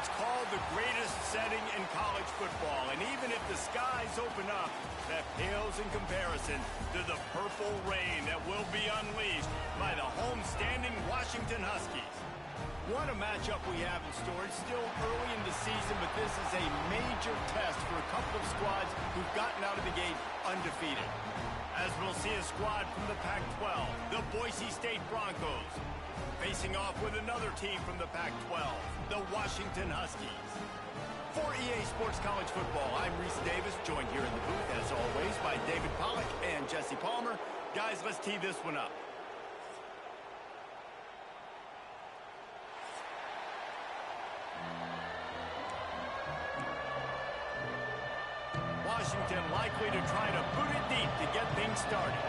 It's called the greatest setting in college football, and even if the skies open up, that pales in comparison to the purple rain that will be unleashed by the homestanding Washington Huskies. What a matchup we have in store. It's still early in the season, but this is a major test for a couple of squads who've gotten out of the gate undefeated. As we'll see a squad from the Pac-12, the Boise State Broncos, facing off with another team from the Pac-12, the Washington Huskies. For EA Sports College Football, I'm Reese Davis, joined here in the booth, as always, by David Pollack and Jesse Palmer. Guys, let's tee this one up. Washington likely to try to boot it deep to get things started.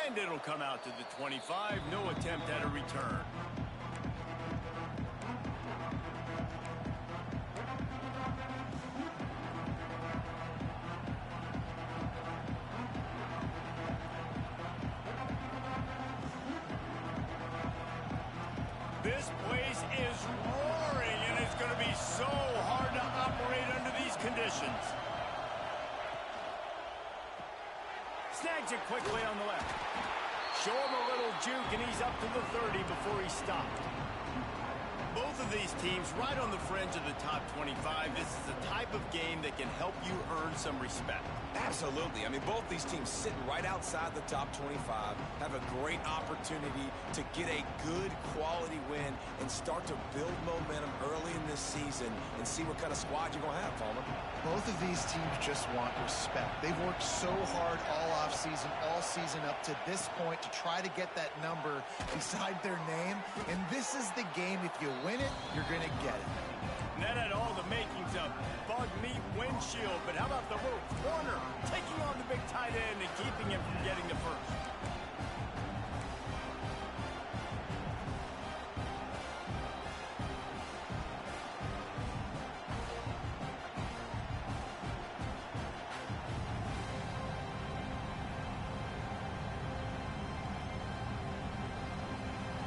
And it'll come out to the 25. No attempt at a return. This place is roaring, and it's going to be so hard to operate under these conditions. Snags it quickly on the left. Show him a little juke, and he's up to the 30 before he stopped. Both of these teams right on the fringe of the top 25. This is the type of game that can help you earn some respect. Absolutely. I mean, both these teams sitting right outside the top 25 have a great opportunity to get a good quality win and start to build momentum early in this season and see what kind of squad you're going to have, Palmer. Both of these teams just want respect. They've worked so hard all offseason, all season up to this point to try to get that number beside their name. And this is the game. If you win it, you're going to get it. And that had all the makings of bug meat windshield, but how about the little corner taking on the big tight end and keeping him from getting the first?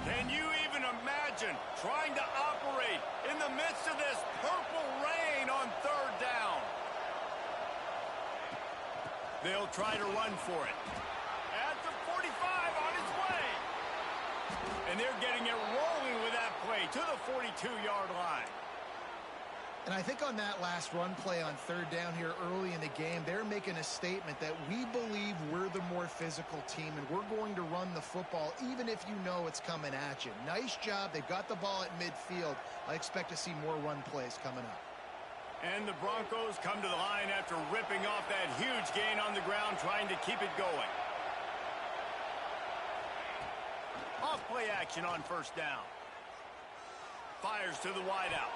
Can you even imagine trying to operate in the midst of this purple rain on third down? They'll try to run for it. At the 45 on his way. And they're getting it rolling with that play to the 42-yard line. And I think on that last run play on third down here early in the game, they're making a statement that we believe we're the more physical team and we're going to run the football even if you know it's coming at you. Nice job. They've got the ball at midfield. I expect to see more run plays coming up. And the Broncos come to the line after ripping off that huge gain on the ground, trying to keep it going. Off play action on first down. Fires to the wideout.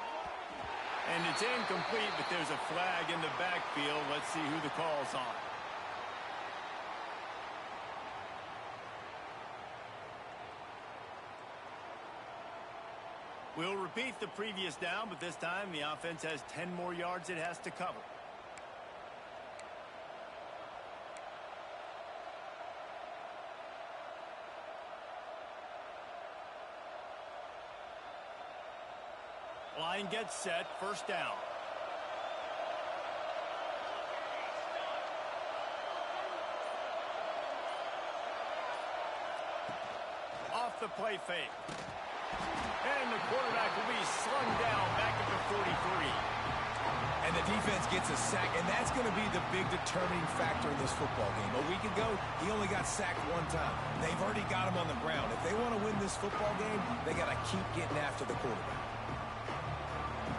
And it's incomplete, but there's a flag in the backfield. Let's see who the call's on. We'll repeat the previous down, but this time the offense has 10 more yards it has to cover. Line gets set, first down. Off the play fake. And the quarterback will be slung down back at the 43. And the defense gets a sack, and that's going to be the big determining factor in this football game. A week ago, he only got sacked one time. They've already got him on the ground. If they want to win this football game, they got to keep getting after the quarterback.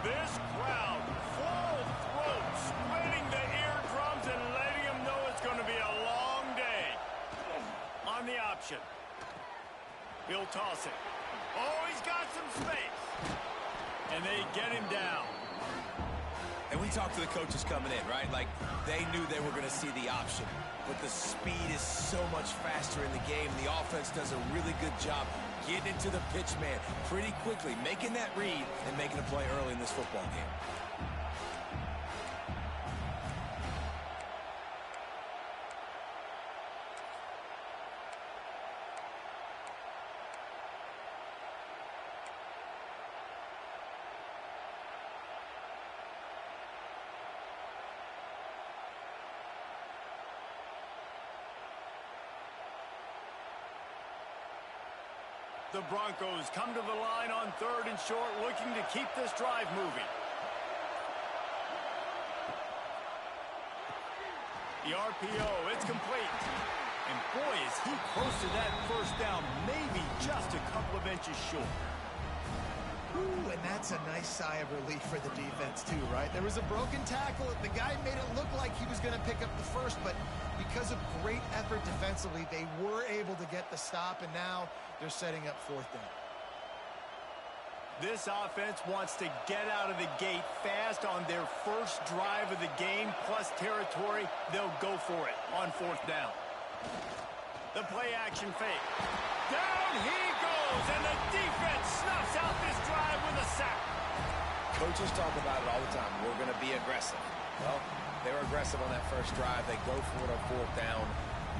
This crowd, full throat, splitting the eardrums and letting them know it's going to be a long day. On the option. He'll toss it. Oh, he's got some space. And they get him down. And we talked to the coaches coming in, right? Like, they knew they were going to see the option. But the speed is so much faster in the game. The offense does a really good job getting into the pitch man pretty quickly, making that read and making a play early in this football game. The Broncos come to the line on 3rd and short, looking to keep this drive moving. The RPO, it's complete. And boy, is he close to that first down, maybe just a couple of inches short. Ooh, and that's a nice sigh of relief for the defense too, right? There was a broken tackle. The guy made it look like he was going to pick up the first, but because of great effort defensively, they were able to get the stop, and now they're setting up 4th down. This offense wants to get out of the gate fast on their first drive of the game, plus territory. They'll go for it on 4th down. The play action fake. Down he goes, and the defense snuffs out this drive with a sack. Coaches talk about it all the time. We're going to be aggressive. Well, they were aggressive on that first drive. They go for it on 4th down.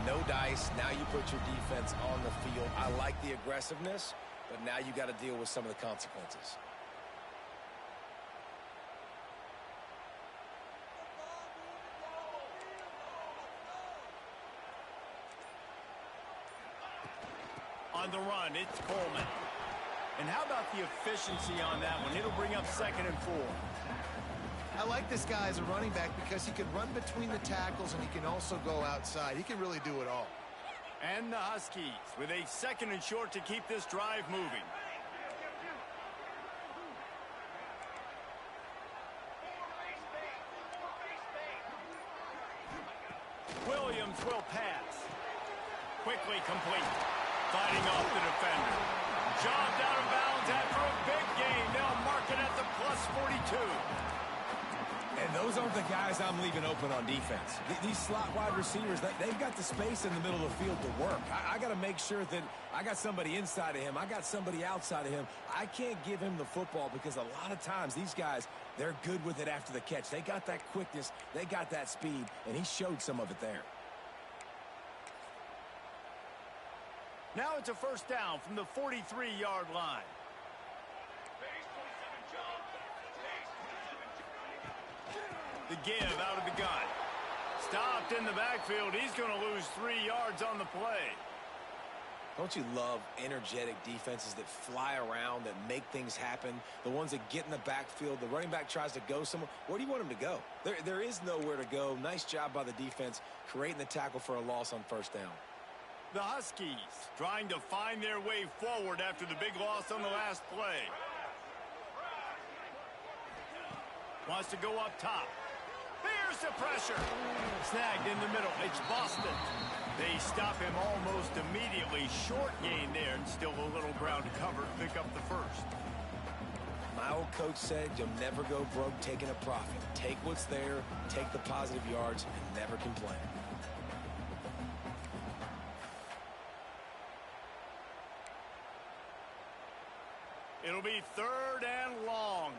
No dice. Now you put your defense on the field. I like the aggressiveness, but now you got to deal with some of the consequences. On the run, it's Coleman. And how about the efficiency on that one? It'll bring up 2nd and 4. I like this guy as a running back because he can run between the tackles and he can also go outside. He can really do it all. And the Huskies with a 2nd and short to keep this drive moving. Williams will pass. Quickly complete. Fighting off the defender. Jogged out of bounds after a big gain. They'll mark it at the +42. And those aren't the guys I'm leaving open on defense. These slot wide receivers, they've got the space in the middle of the field to work. I got to make sure that I got somebody inside of him. I got somebody outside of him. I can't give him the football because a lot of times these guys, they're good with it after the catch. They got that quickness. They got that speed, and he showed some of it there. Now it's a 1st down from the 43-yard line. The give out of the gun. Stopped in the backfield. He's going to lose 3 yards on the play. Don't you love energetic defenses that fly around, that make things happen? The ones that get in the backfield, the running back tries to go somewhere. Where do you want him to go? There is nowhere to go. Nice job by the defense, creating the tackle for a loss on 1st down. The Huskies trying to find their way forward after the big loss on the last play. Wants to go up top. Here's the pressure. Snagged in the middle. It's Boston. They stop him almost immediately. Short gain there, and still a little ground to cover to pick up the first. My old coach said you'll never go broke taking a profit. Take what's there, take the positive yards, and never complain. It'll be 3rd and long.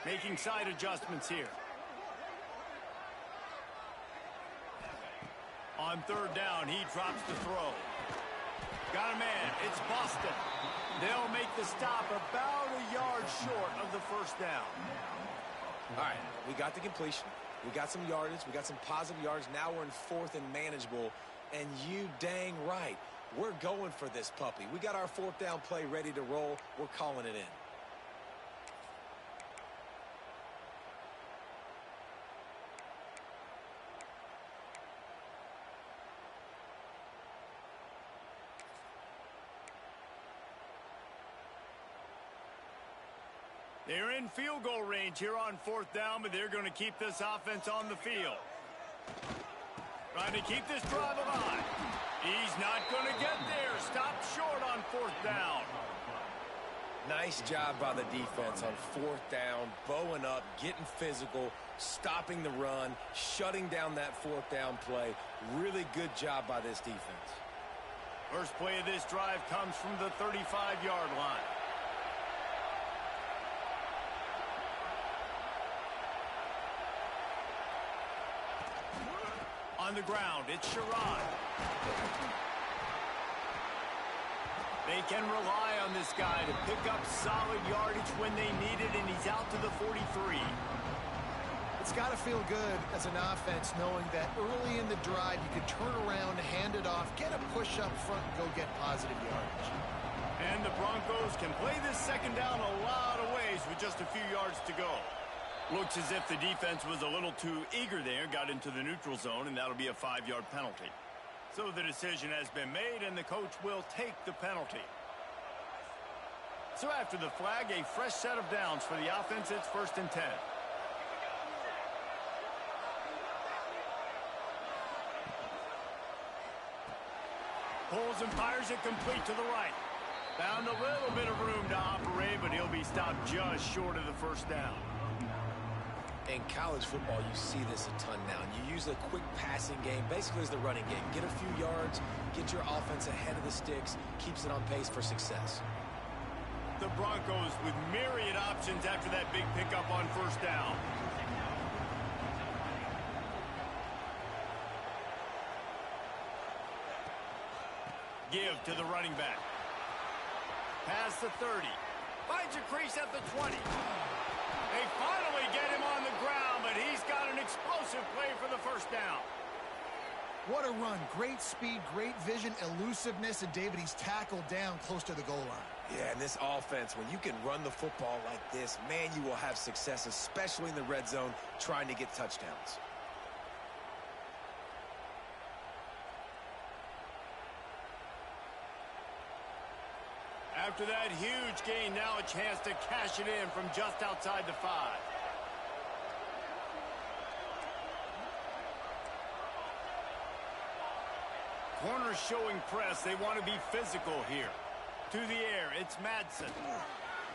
Making side adjustments here. On 3rd down, he drops the throw. Got a man. It's Boston. They'll make the stop about a yard short of the 1st down. All right, we got the completion. We got some yardage. We got some positive yards. Now we're in 4th and manageable. And you dang right. We're going for this puppy. We got our 4th down play ready to roll. We're calling it in. They're in field goal range here on 4th down, but they're going to keep this offense on the field. Trying to keep this drive alive. He's not going to get there. Stopped short on 4th down. Nice job by the defense on 4th down, bowing up, getting physical, stopping the run, shutting down that 4th down play. Really good job by this defense. First play of this drive comes from the 35-yard line. On the ground, it's Sherrod. They can rely on this guy to pick up solid yardage when they need it, and he's out to the 43. It's got to feel good as an offense knowing that early in the drive you can turn around, hand it off, get a push up front, and go get positive yardage. And the Broncos can play this second down a lot of ways with just a few yards to go. Looks as if the defense was a little too eager there, got into the neutral zone, and that'll be a 5-yard penalty. So the decision has been made, and the coach will take the penalty. So after the flag, a fresh set of downs for the offense. It's 1st and 10. Pulls and fires it complete to the right. Found a little bit of room to operate, but he'll be stopped just short of the 1st down. In college football, you see this a ton now. You use a quick passing game, basically as the running game. Get a few yards, get your offense ahead of the sticks, keeps it on pace for success. The Broncos with myriad options after that big pickup on 1st down. Give to the running back. Past the 30. Finds a crease at the 20. They finally get him on the ground, but he's got an explosive play for the 1st down. What a run. Great speed, great vision, elusiveness, and David, he's tackled down close to the goal line. Yeah, and this offense, when you can run the football like this, man, you will have success, especially in the red zone, trying to get touchdowns. After that huge gain, now a chance to cash it in from just outside the 5. Corners showing press. They want to be physical here. To the air, it's Madsen.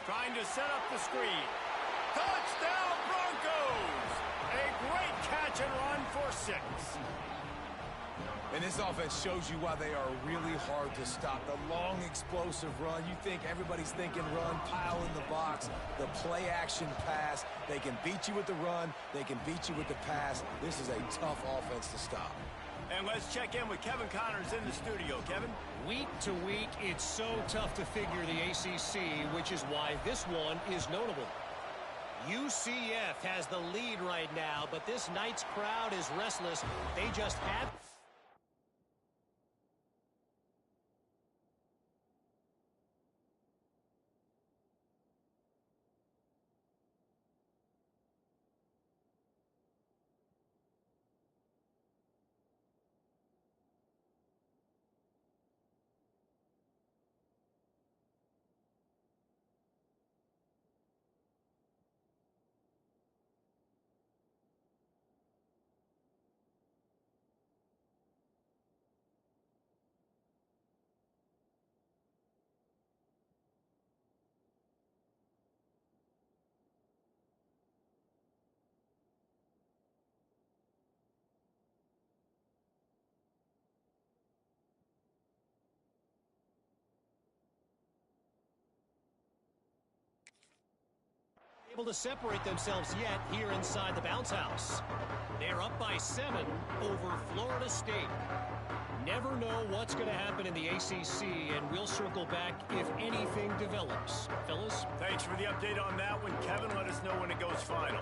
Trying to set up the screen. Touchdown, Broncos! A great catch and run for 6. And this offense shows you why they are really hard to stop. The long, explosive run. You think everybody's thinking run, pile in the box. The play-action pass. They can beat you with the run. They can beat you with the pass. This is a tough offense to stop. And let's check in with Kevin Connors in the studio. Kevin? Week to week, it's so tough to figure the ACC, which is why this one is notable. UCF has the lead right now, but this night's crowd is restless. They just have... able to separate themselves yet here inside the bounce house. They're up by 7 over Florida State. Never know what's going to happen in the ACC, and we'll circle back if anything develops. Fellas? Thanks for the update on that one, Kevin. Let us know when it goes final.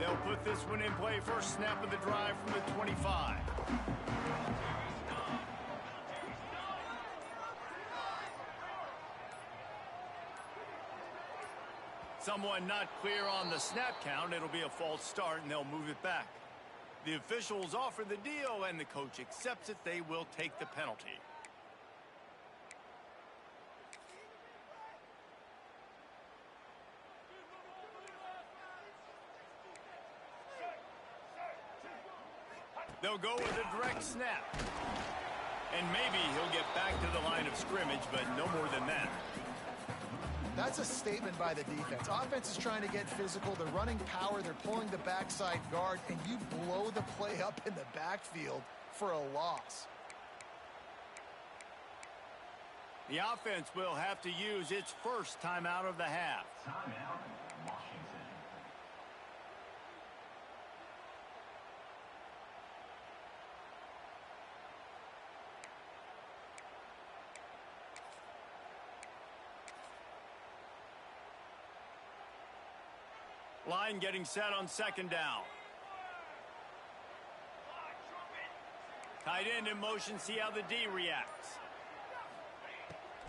They'll put this one in play. First snap of the drive from the 25. Someone not clear on the snap count. It'll be a false start, and they'll move it back. The officials offer the deal, and the coach accepts it. They will take the penalty. They'll go with a direct snap. And maybe he'll get back to the line of scrimmage, but no more than that. That's a statement by the defense. Offense is trying to get physical. They're running power. They're pulling the backside guard, and you blow the play up in the backfield for a loss. The offense will have to use its first timeout of the half. Timeout, Washington. Line getting set on second down. Tight end in motion, see how the D reacts.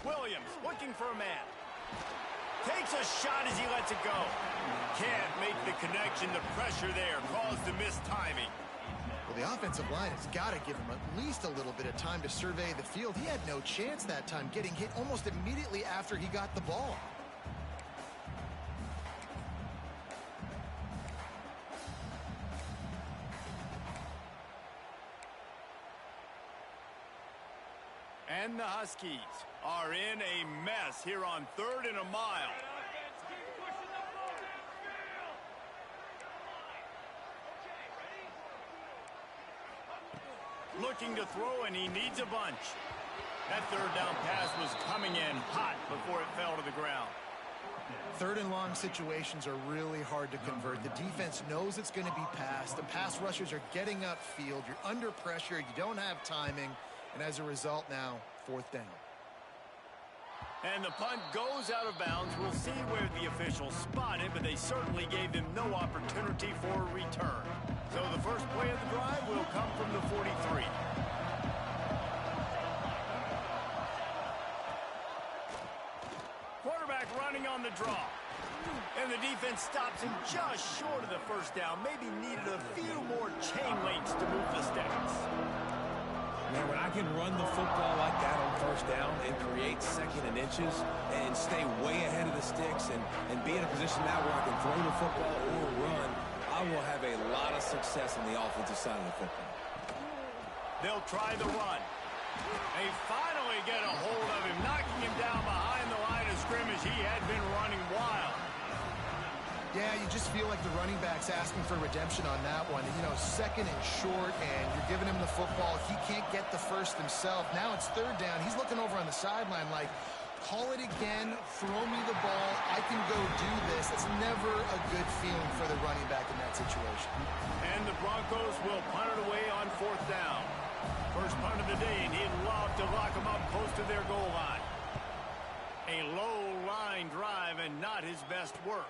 Williams looking for a man. Takes a shot as he lets it go. Can't make the connection. The pressure there caused the missed timing. Well, the offensive line has got to give him at least a little bit of time to survey the field. He had no chance that time, getting hit almost immediately after he got the ball. And the Huskies are in a mess here on 3rd and a mile. Looking to throw, and he needs a bunch. That 3rd down pass was coming in hot before it fell to the ground. 3rd and long situations are really hard to convert. The defense knows it's going to be passed. The pass rushers are getting upfield. You're under pressure. You don't have timing. And as a result now, 4th down. And the punt goes out of bounds. We'll see where the officials spot it, but they certainly gave him no opportunity for a return. So the first play of the drive will come from the 43. Quarterback running on the draw. And the defense stops him just short of the first down. Maybe needed a few more chain links to move the sticks. Man, when I can run the football like that on 1st down and create 2nd and inches and stay way ahead of the sticks and be in a position now where I can throw the football or run, I will have a lot of success on the offensive side of the football. They'll try the run. They finally get a hold of him, knocking him down behind the line of scrimmage. He had been running wild. Yeah, you just feel like the running back's asking for redemption on that one. You know, 2nd and short, and you're giving him the football. He can't get the first himself. Now it's 3rd down. He's looking over on the sideline like, call it again, throw me the ball, I can go do this. It's never a good feeling for the running back in that situation. And the Broncos will punt it away on 4th down. First punt of the day, and he'd love to lock them up close to their goal line. A low line drive and not his best work.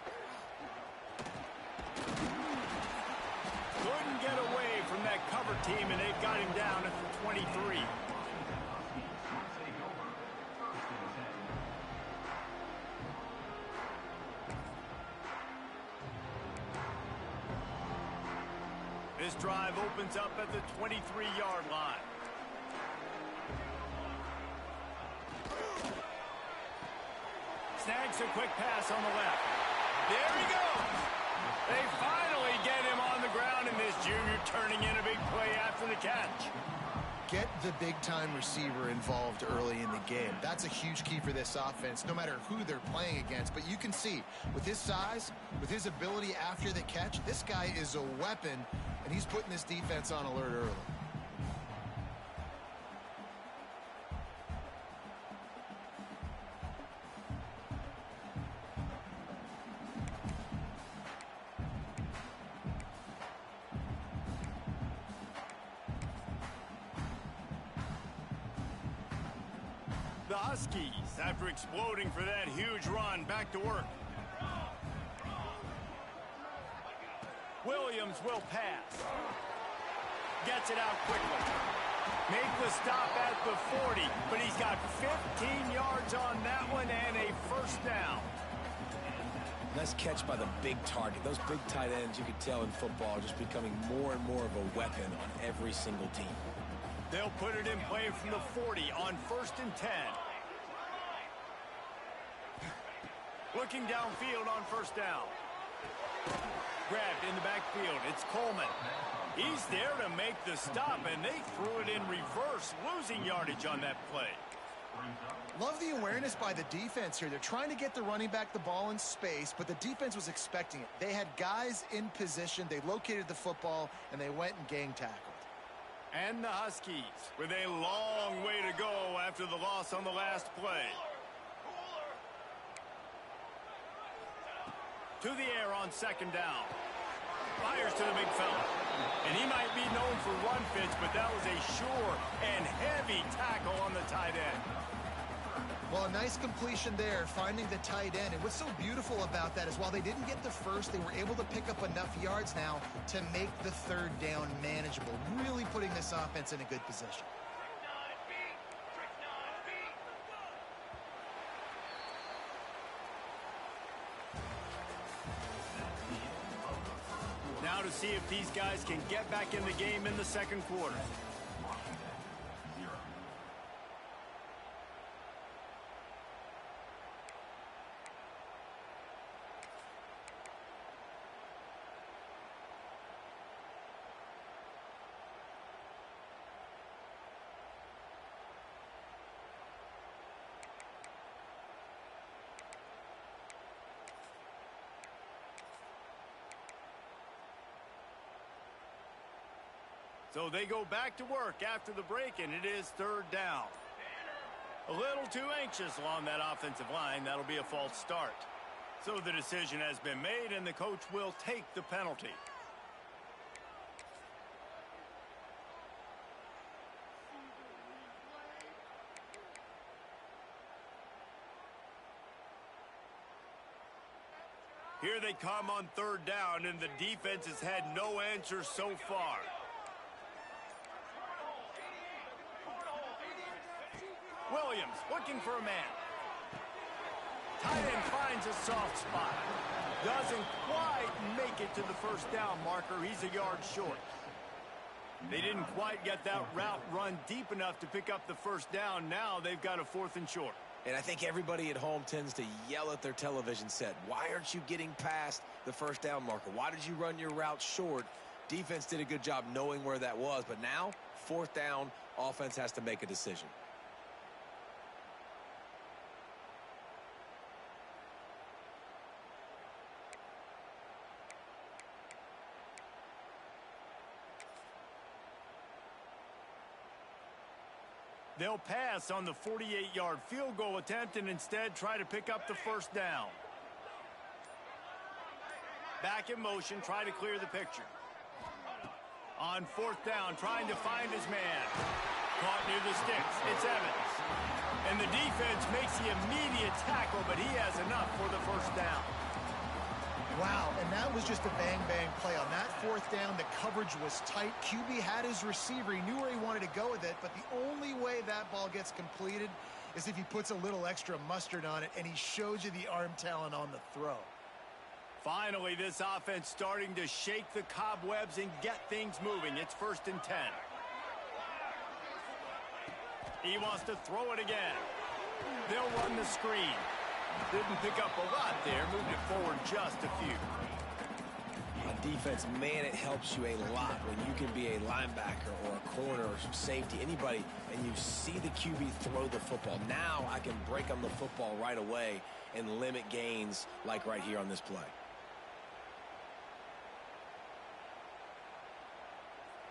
Couldn't get away from that cover team, and they've got him down at the 23. This drive opens up at the 23-yard line. Snags a quick pass on the left. There he goes. They finally get him on the ground, and this junior turning in a big play after the catch. Get the big-time receiver involved early in the game. That's a huge key for this offense, no matter who they're playing against. But you can see, with his size, with his ability after the catch, this guy is a weapon, and he's putting this defense on alert early. The Huskies, after exploding for that huge run, back to work. Williams will pass. Gets it out quickly. Make the stop at the 40, but he's got 15 yards on that one and a 1st down. Nice catch by the big target. Those big tight ends, you could tell in football, are just becoming more and more of a weapon on every single team. They'll put it in play from the 40 on 1st and 10. Looking downfield on 1st down. Grabbed in the backfield. It's Coleman. He's there to make the stop, and they threw it in reverse, losing yardage on that play. Love the awareness by the defense here. They're trying to get the running back the ball in space, but the defense was expecting it. They had guys in position. They located the football, and they went and gang tackled. And the Huskies with a long way to go after the loss on the last play. To the air on 2nd down. Fires to the big fella. And he might be known for run fits, but that was a sure and heavy tackle on the tight end. Well, a nice completion there, finding the tight end. And what's so beautiful about that is while they didn't get the first, they were able to pick up enough yards now to make the third down manageable, really putting this offense in a good position. Now to see if these guys can get back in the game in the second quarter. So they go back to work after the break, and it is third down. A little too anxious along that offensive line. That'll be a false start. So the decision has been made, and the coach will take the penalty. Here they come on third down, and the defense has had no answers so far. Williams looking for a man. Tight end finds a soft spot. Doesn't quite make it to the first down marker. He's a yard short. They didn't quite get that route run deep enough to pick up the first down. Now they've got a 4th and short. And I think everybody at home tends to yell at their television set. Why aren't you getting past the first down marker? Why did you run your route short? Defense did a good job knowing where that was. But now, 4th down, offense has to make a decision. They'll pass on the 48-yard field goal attempt and instead try to pick up the first down. Back in motion, try to clear the picture. On 4th down, trying to find his man. Caught near the sticks. It's Evans. And the defense makes the immediate tackle, but he has enough for the first down. Wow, and that was just a bang-bang play. On that 4th down, the coverage was tight. QB had his receiver. He knew where he wanted to go with it, but the only way that ball gets completed is if he puts a little extra mustard on it, and he shows you the arm talent on the throw. Finally, this offense starting to shake the cobwebs and get things moving. It's 1st and 10. He wants to throw it again. They'll run the screen. Didn't pick up a lot there, moved it forward just a few. On defense, man, it helps you a lot when you can be a linebacker or a corner or some safety, anybody, and you see the QB throw the football. Now I can break on the football right away and limit gains like right here on this play.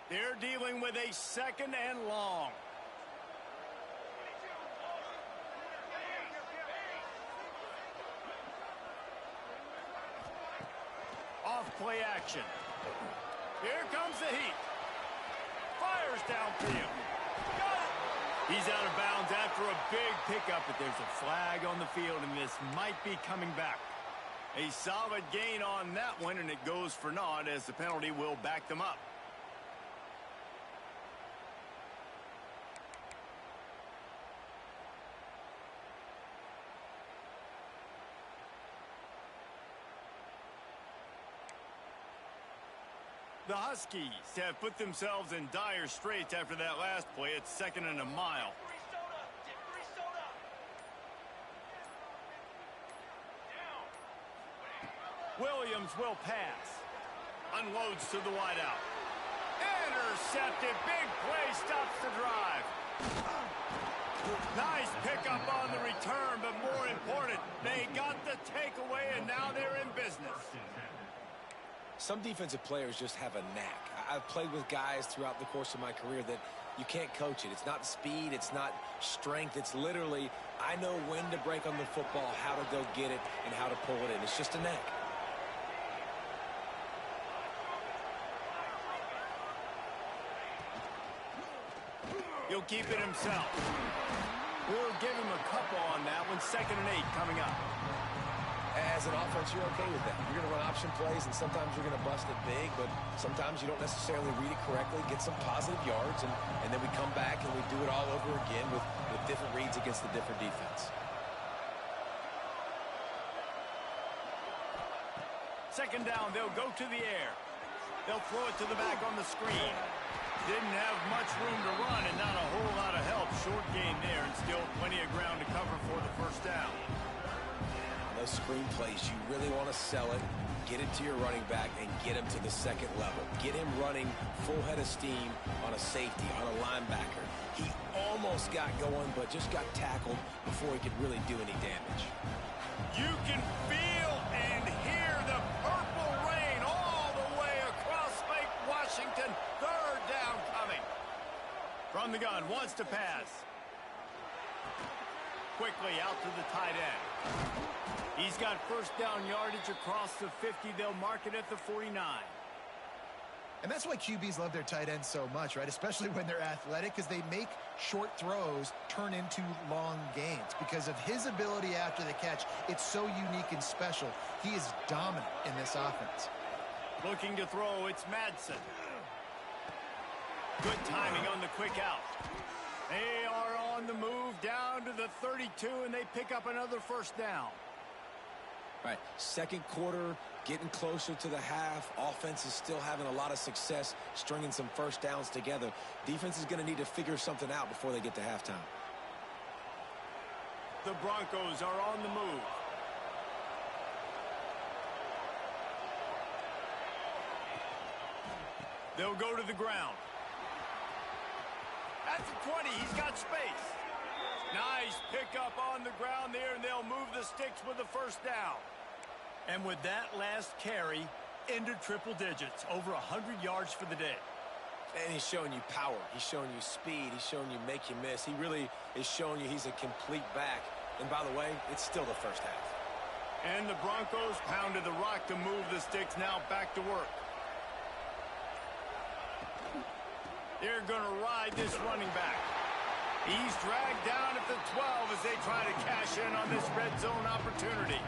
They're dealing with a 2nd and long. Off-play action. Here comes the heat. Fires downfield. Got it. He's out of bounds after a big pickup, but there's a flag on the field, and this might be coming back. A solid gain on that one, and it goes for naught as the penalty will back them up. The Huskies have put themselves in dire straits after that last play. It's 2nd and a mile. Williams will pass. Unloads to the wideout. Intercepted. Big play stops the drive. Nice pickup on the return, but more important, they got the takeaway, and now they're in business. Some defensive players just have a knack. I've played with guys throughout the course of my career that you can't coach it. It's not speed. It's not strength. It's literally, I know when to break on the football, how to go get it, and how to pull it in. It's just a knack. He'll keep it himself. We'll give him a couple on that one. 2nd and 8 coming up. As an offense, you're okay with that. You're going to run option plays, and sometimes you're going to bust it big, but sometimes you don't necessarily read it correctly, get some positive yards, and then we come back and we do it all over again with different reads against the different defense. 2nd down, they'll go to the air. They'll throw it to the back on the screen. Didn't have much room to run and not a whole lot of help. Short game there and still plenty of ground to cover for the 1st down. Those screen plays, you really want to sell it, get it to your running back, and get him to the 2nd level. Get him running full head of steam on a safety, on a linebacker. He almost got going, but just got tackled before he could really do any damage. You can feel and hear the purple rain all the way across Lake Washington. 3rd down coming. From the gun, wants to pass. Quickly out to the tight end. He's got 1st down yardage across the 50. They'll mark it at the 49. And that's why QBs love their tight ends so much, right? Especially when they're athletic, because they make short throws turn into long gains. Because of his ability after the catch, it's so unique and special. He is dominant in this offense. Looking to throw, it's Madsen. Good timing on the quick out. They are on the move down to the 32, and they pick up another 1st down. All right, 2nd quarter, getting closer to the half. Offense is still having a lot of success stringing some 1st downs together. Defense is going to need to figure something out before they get to halftime. The Broncos are on the move. They'll go to the ground. At the 20, he's got space. Nice pickup on the ground there, and they'll move the sticks with the 1st down. And with that last carry, into triple digits, over 100 yards for the day. And he's showing you power. He's showing you speed. He's showing you make you miss. He really is showing you he's a complete back. And by the way, it's still the 1st half. And the Broncos pounded the rock to move the sticks, now back to work. They're going to ride this running back. He's dragged down at the 12 as they try to cash in on this red zone opportunity.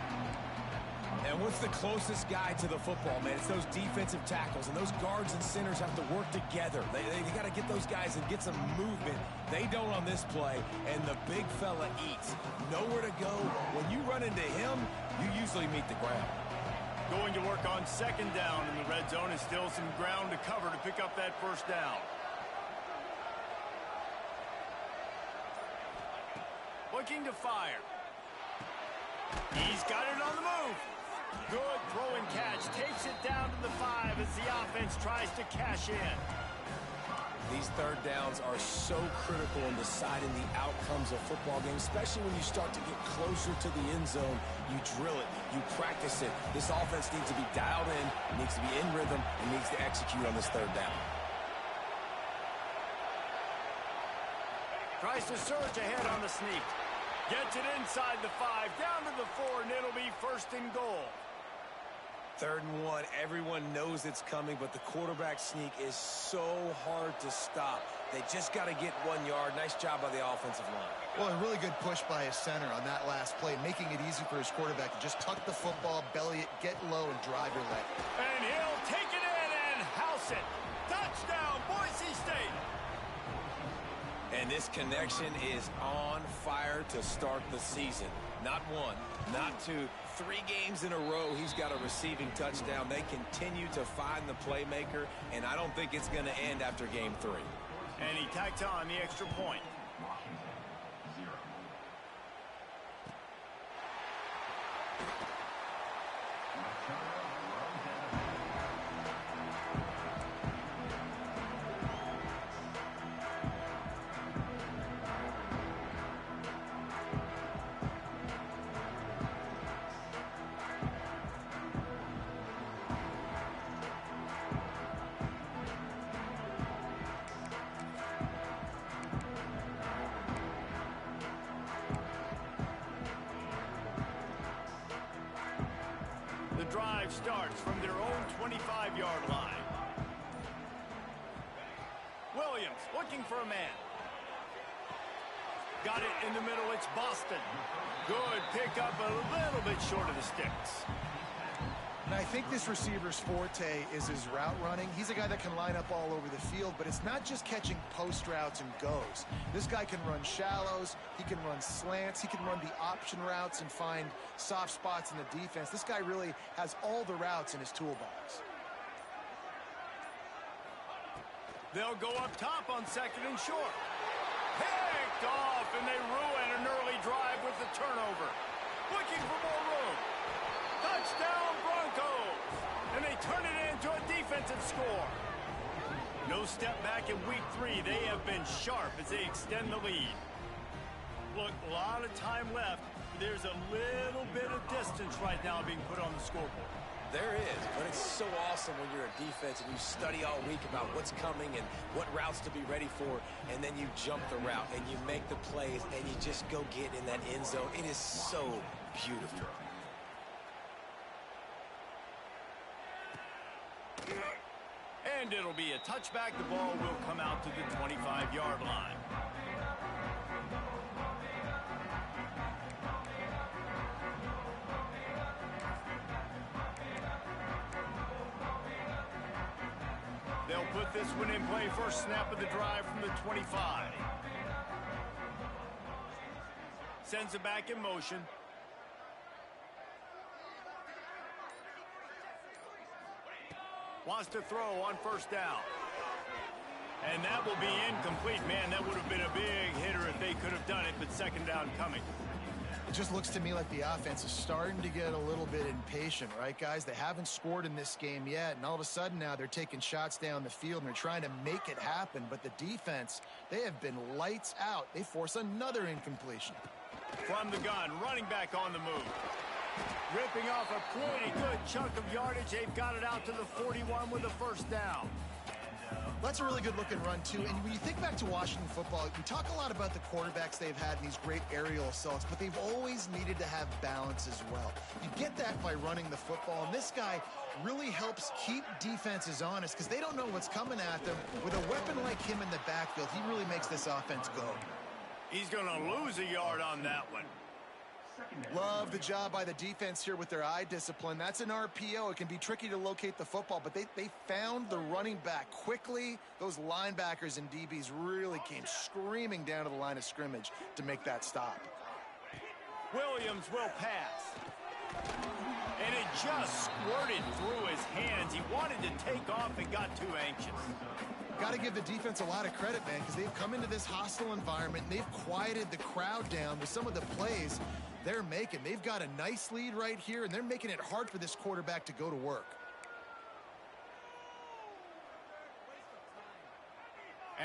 And what's the closest guy to the football, man? It's those defensive tackles, and those guards and centers have to work together. They got to get those guys and get some movement. They don't on this play, and the big fella eats. Nowhere to go. When you run into him, you usually meet the ground. Going to work on 2nd down in the red zone, and still some ground to cover to pick up that 1st down. Looking to fire. He's got it on the move. Good throw and catch. Takes it down to the 5 as the offense tries to cash in. These 3rd downs are so critical in deciding the outcomes of football games, especially when you start to get closer to the end zone. You drill it. You practice it. This offense needs to be dialed in, needs to be in rhythm, and needs to execute on this 3rd down. Tries to surge ahead on the sneak. Gets it inside the 5, down to the 4, and it'll be 1st and goal. 3rd and 1, everyone knows it's coming, but the quarterback sneak is so hard to stop. They just got to get 1 yard. Nice job by the offensive line. Well, a really good push by his center on that last play, making it easy for his quarterback to just tuck the football, belly it, get low, and drive your leg. And he'll take it in and house it. Touchdown, Boise State. And this connection is on fire to start the season. Not 1, not 2, 3 games in a row he's got a receiving touchdown. They continue to find the playmaker, and I don't think it's going to end after game 3. And he tacks on the extra point. Washington, 0. The drive starts from their own 25-yard line. Williams looking for a man. got it in the middle. It's Boston. Good pickup, a little bit short of the sticks. And I think this receiver's forte is his route running. He's a guy that can line up all over the field, but it's not just catching post routes and goes. This guy can run shallows, he can run slants, he can run the option routes and find soft spots in the defense. This guy really has all the routes in his toolbox. They'll go up top on 2nd and short. Picked off, and they ruin an early drive with the turnover. Looking for more room. Touchdown Broncos! And they turn it into a defensive score. No step back in week 3. They have been sharp as they extend the lead. Look, a lot of time left. There's a little bit of distance right now being put on the scoreboard. There is, but it's so awesome when you're a defense and you study all week about what's coming and what routes to be ready for, and then you jump the route and you make the plays and you just go get in that end zone. It is so beautiful. And it'll be a touchback. The ball will come out to the 25-yard line. They'll put this one in play. First snap of the drive from the 25. Sends it back in motion. Wants to throw on first down. And that will be incomplete. Man, that would have been a big hitter if they could have done it, but second down coming. It just looks to me like the offense is starting to get a little bit impatient, right, guys? They haven't scored in this game yet, and all of a sudden now they're taking shots down the field, and they're trying to make it happen. But the defense, they have been lights out. They force another incompletion. From the gun, running back on the move. Ripping off a pretty good chunk of yardage. They've got it out to the 41 with a first down. That's a really good-looking run, too. And when you think back to Washington football, we talk a lot about the quarterbacks they've had in these great aerial assaults, but they've always needed to have balance as well. You get that by running the football, and this guy really helps keep defenses honest because they don't know what's coming at them. With a weapon like him in the backfield, he really makes this offense go. He's going to lose a yard on that one. Love the job by the defense here with their eye discipline. That's an RPO. It can be tricky to locate the football, but they found the running back quickly. Those linebackers and DBs really came screaming down to the line of scrimmage to make that stop. Williams will pass. And it just squirted through his hands. He wanted to take off and got too anxious. Got to give the defense a lot of credit, man, because they've come into this hostile environment and they've quieted the crowd down with some of the plays they're making. They've got a nice lead right here, and they're making it hard for this quarterback to go to work.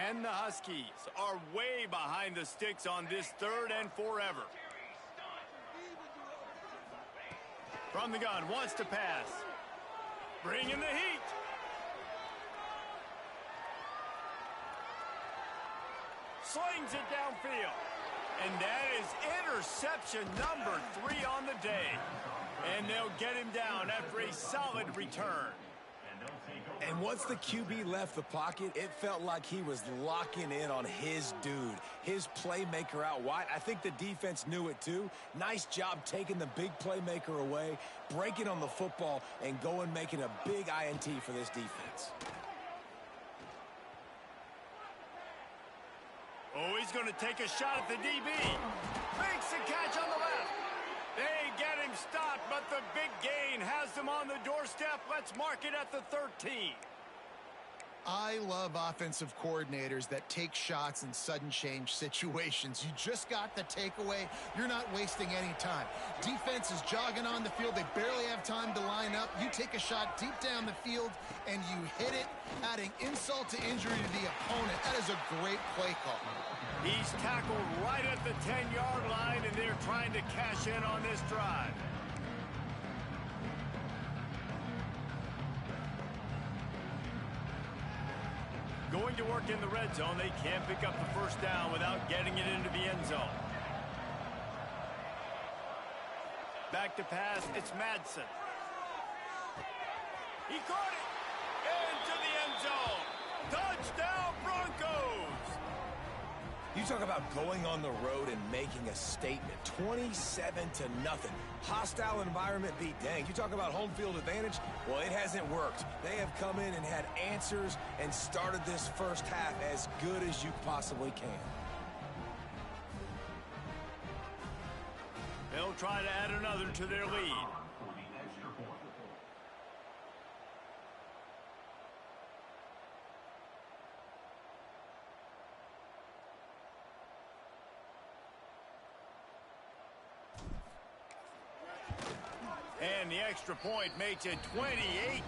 And the Huskies are way behind the sticks on this 3rd and forever. From the gun, wants to pass. Bringing the heat. Slings it downfield. And that is interception number 3 on the day. And they'll get him down after a solid return. And once the QB left the pocket, it felt like he was locking in on his dude, his playmaker out wide. I think the defense knew it too. Nice job taking the big playmaker away, breaking on the football, and going making a big INT for this defense. Oh, he's going to take a shot at the DB. Makes the catch on the left. They get him stopped, but the big gain has them on the doorstep. Let's mark it at the 13. I love offensive coordinators that take shots in sudden change situations. You just got the takeaway. You're not wasting any time. Defense is jogging on the field. They barely have time to line up. You take a shot deep down the field, and you hit it, adding insult to injury to the opponent. That is a great play call. He's tackled right at the 10-yard line, and they're trying to cash in on this drive. Going to work in the red zone. They can't pick up the first down without getting it into the end zone. Back to pass. It's Madsen. He caught it. Into the end zone. Touchdown, Broncos. You talk about going on the road and making a statement. 27-0. Hostile environment beat. Dang, you talk about home field advantage? Well, it hasn't worked. They have come in and had answers and started this first half as good as you possibly can. They'll try to add another to their lead. And the extra point makes it 28-0.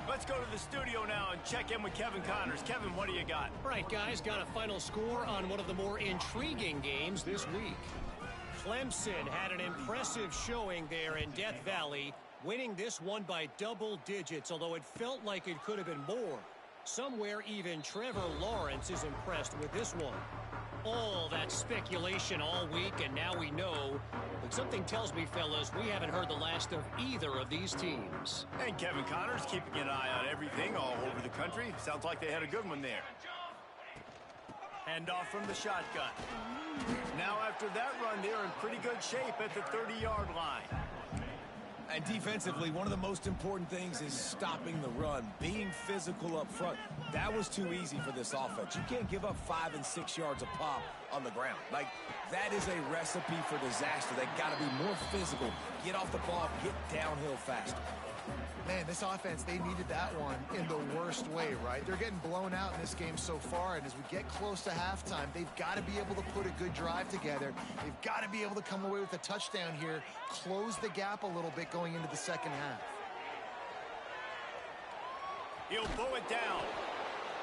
Let's go to the studio now and check in with Kevin Connors. Kevin, what do you got? All right, guys, got a final score on one of the more intriguing games this week. Clemson had an impressive showing there in Death Valley, winning this one by double digits, although it felt like it could have been more. Somewhere even Trevor Lawrence is impressed with this one. All that speculation all week, and now we know. But something tells me, fellas, we haven't heard the last of either of these teams. And Kevin Connors keeping an eye on everything all over the country. Sounds like they had a good one there. Hand off from the shotgun. Now after that run, they're in pretty good shape at the 30-yard line. And defensively, one of the most important things is stopping the run, being physical up front. That was too easy for this offense. You can't give up 5 and 6 yards a pop on the ground. Like, that is a recipe for disaster. They got to be more physical, get off the ball, get downhill faster. Man, this offense, they needed that one in the worst way, right? They're getting blown out in this game so far, and as we get close to halftime, they've got to be able to put a good drive together. They've got to be able to come away with a touchdown here, close the gap a little bit going into the second half. He'll pull it down.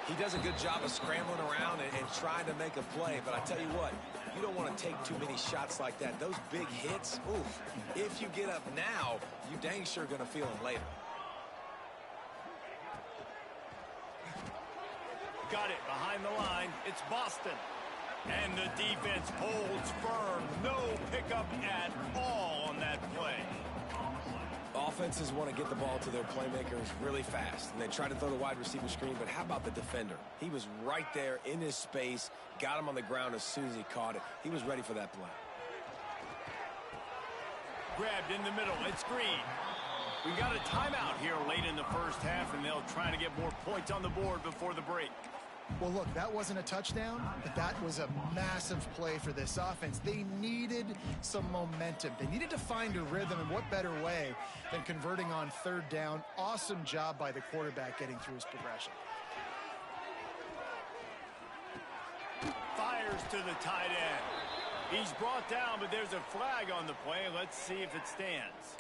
He does a good job of scrambling around and trying to make a play, but I tell you what, you don't want to take too many shots like that. Those big hits, oof, if you get up now, you dang sure going to feel them later. Got it behind the line. It's Boston. And the defense holds firm. No pickup at all on that play. Offenses want to get the ball to their playmakers really fast, and they try to throw the wide receiver screen, but how about the defender? He was right there in his space, got him on the ground as soon as he caught it. He was ready for that play. Grabbed in the middle. It's Green. We got a timeout here late in the first half, and they'll try to get more points on the board before the break. Well, look, that wasn't a touchdown, but that was a massive play for this offense. They needed some momentum. They needed to find a rhythm, and what better way than converting on third down. Awesome job by the quarterback getting through his progression. Fires to the tight end. He's brought down, but there's a flag on the play. Let's see if it stands.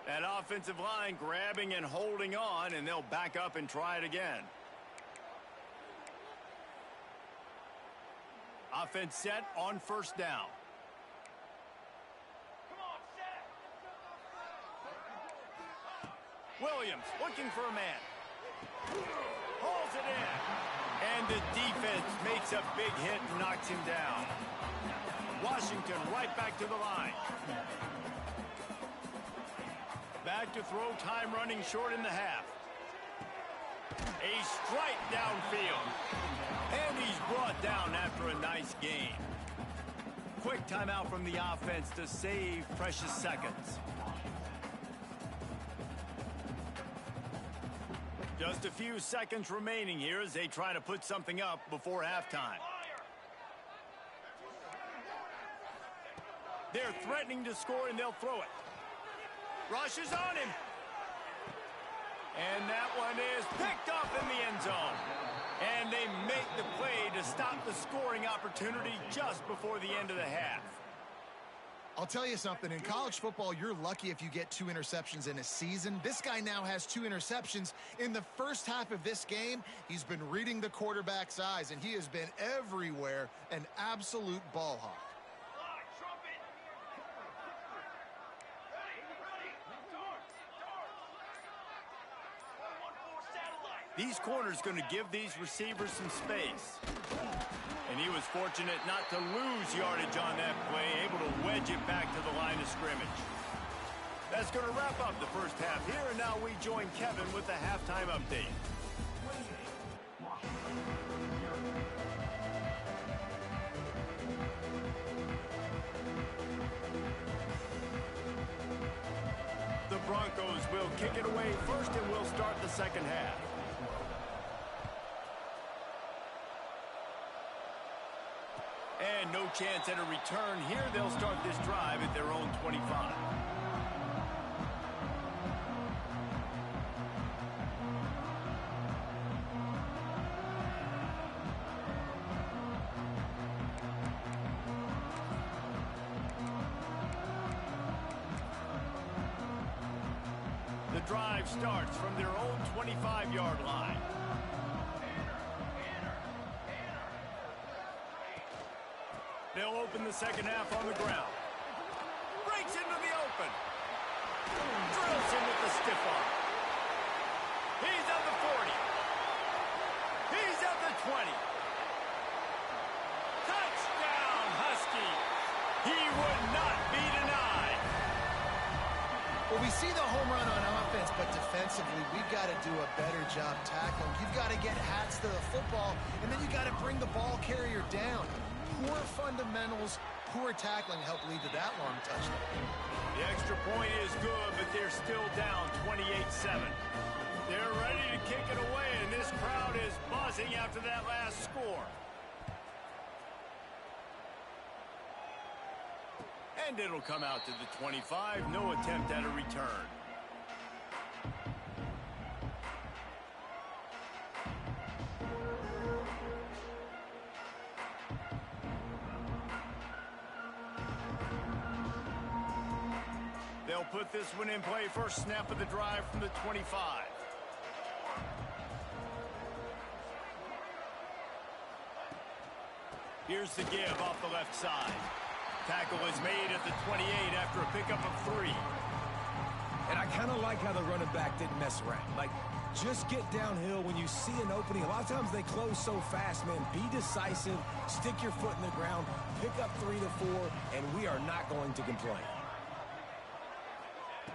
That offensive line grabbing and holding on, and they'll back up and try it again. Offense set on first down. Williams looking for a man. Hauls it in. And the defense makes a big hit and knocks him down. Washington right back to the line. Back to throw, time running short in the half. A strike downfield. And he's brought down after a nice gain. Quick timeout from the offense to save precious seconds. Just a few seconds remaining here as they try to put something up before halftime. They're threatening to score, and they'll throw it. Rush is on him. And that one is picked up in the end zone. And they make the play to stop the scoring opportunity just before the end of the half. I'll tell you something. In college football, you're lucky if you get 2 interceptions in a season. This guy now has 2 interceptions. In the first half of this game, he's been reading the quarterback's eyes, and he has been everywhere, an absolute ball hawk. These corners going to give these receivers some space. And he was fortunate not to lose yardage on that play, able to wedge it back to the line of scrimmage. That's going to wrap up the first half here, and now we join Kevin with the halftime update. Broncos will kick it away first, and we'll start the second half. And no chance at a return here. They'll start this drive at their own 25. The drive starts from their own 25-yard line. They'll open the second half on the ground. Breaks into the open. Drills him with the stiff arm. He's at the 40. He's at the 20. Touchdown, Huskies. He would not be denied. Well, we see the home run on offense, but defensively, we've got to do a better job tackling. You've got to get hats to the football, and then you got to bring the ball carrier down. Poor fundamentals, poor tackling help lead to that long touchdown. The extra point is good, but they're still down 28-7. They're ready to kick it away, and this crowd is buzzing after that last score. And it'll come out to the 25. No attempt at a return. They'll put this one in play. First snap of the drive from the 25. Here's the give off the left side. Tackle is made at the 28 after a pickup of 3. And I kind of like how the running back didn't mess around. Like, just get downhill when you see an opening. A lot of times they close so fast, man. Be decisive, stick your foot in the ground, pick up 3 to 4, and we are not going to complain.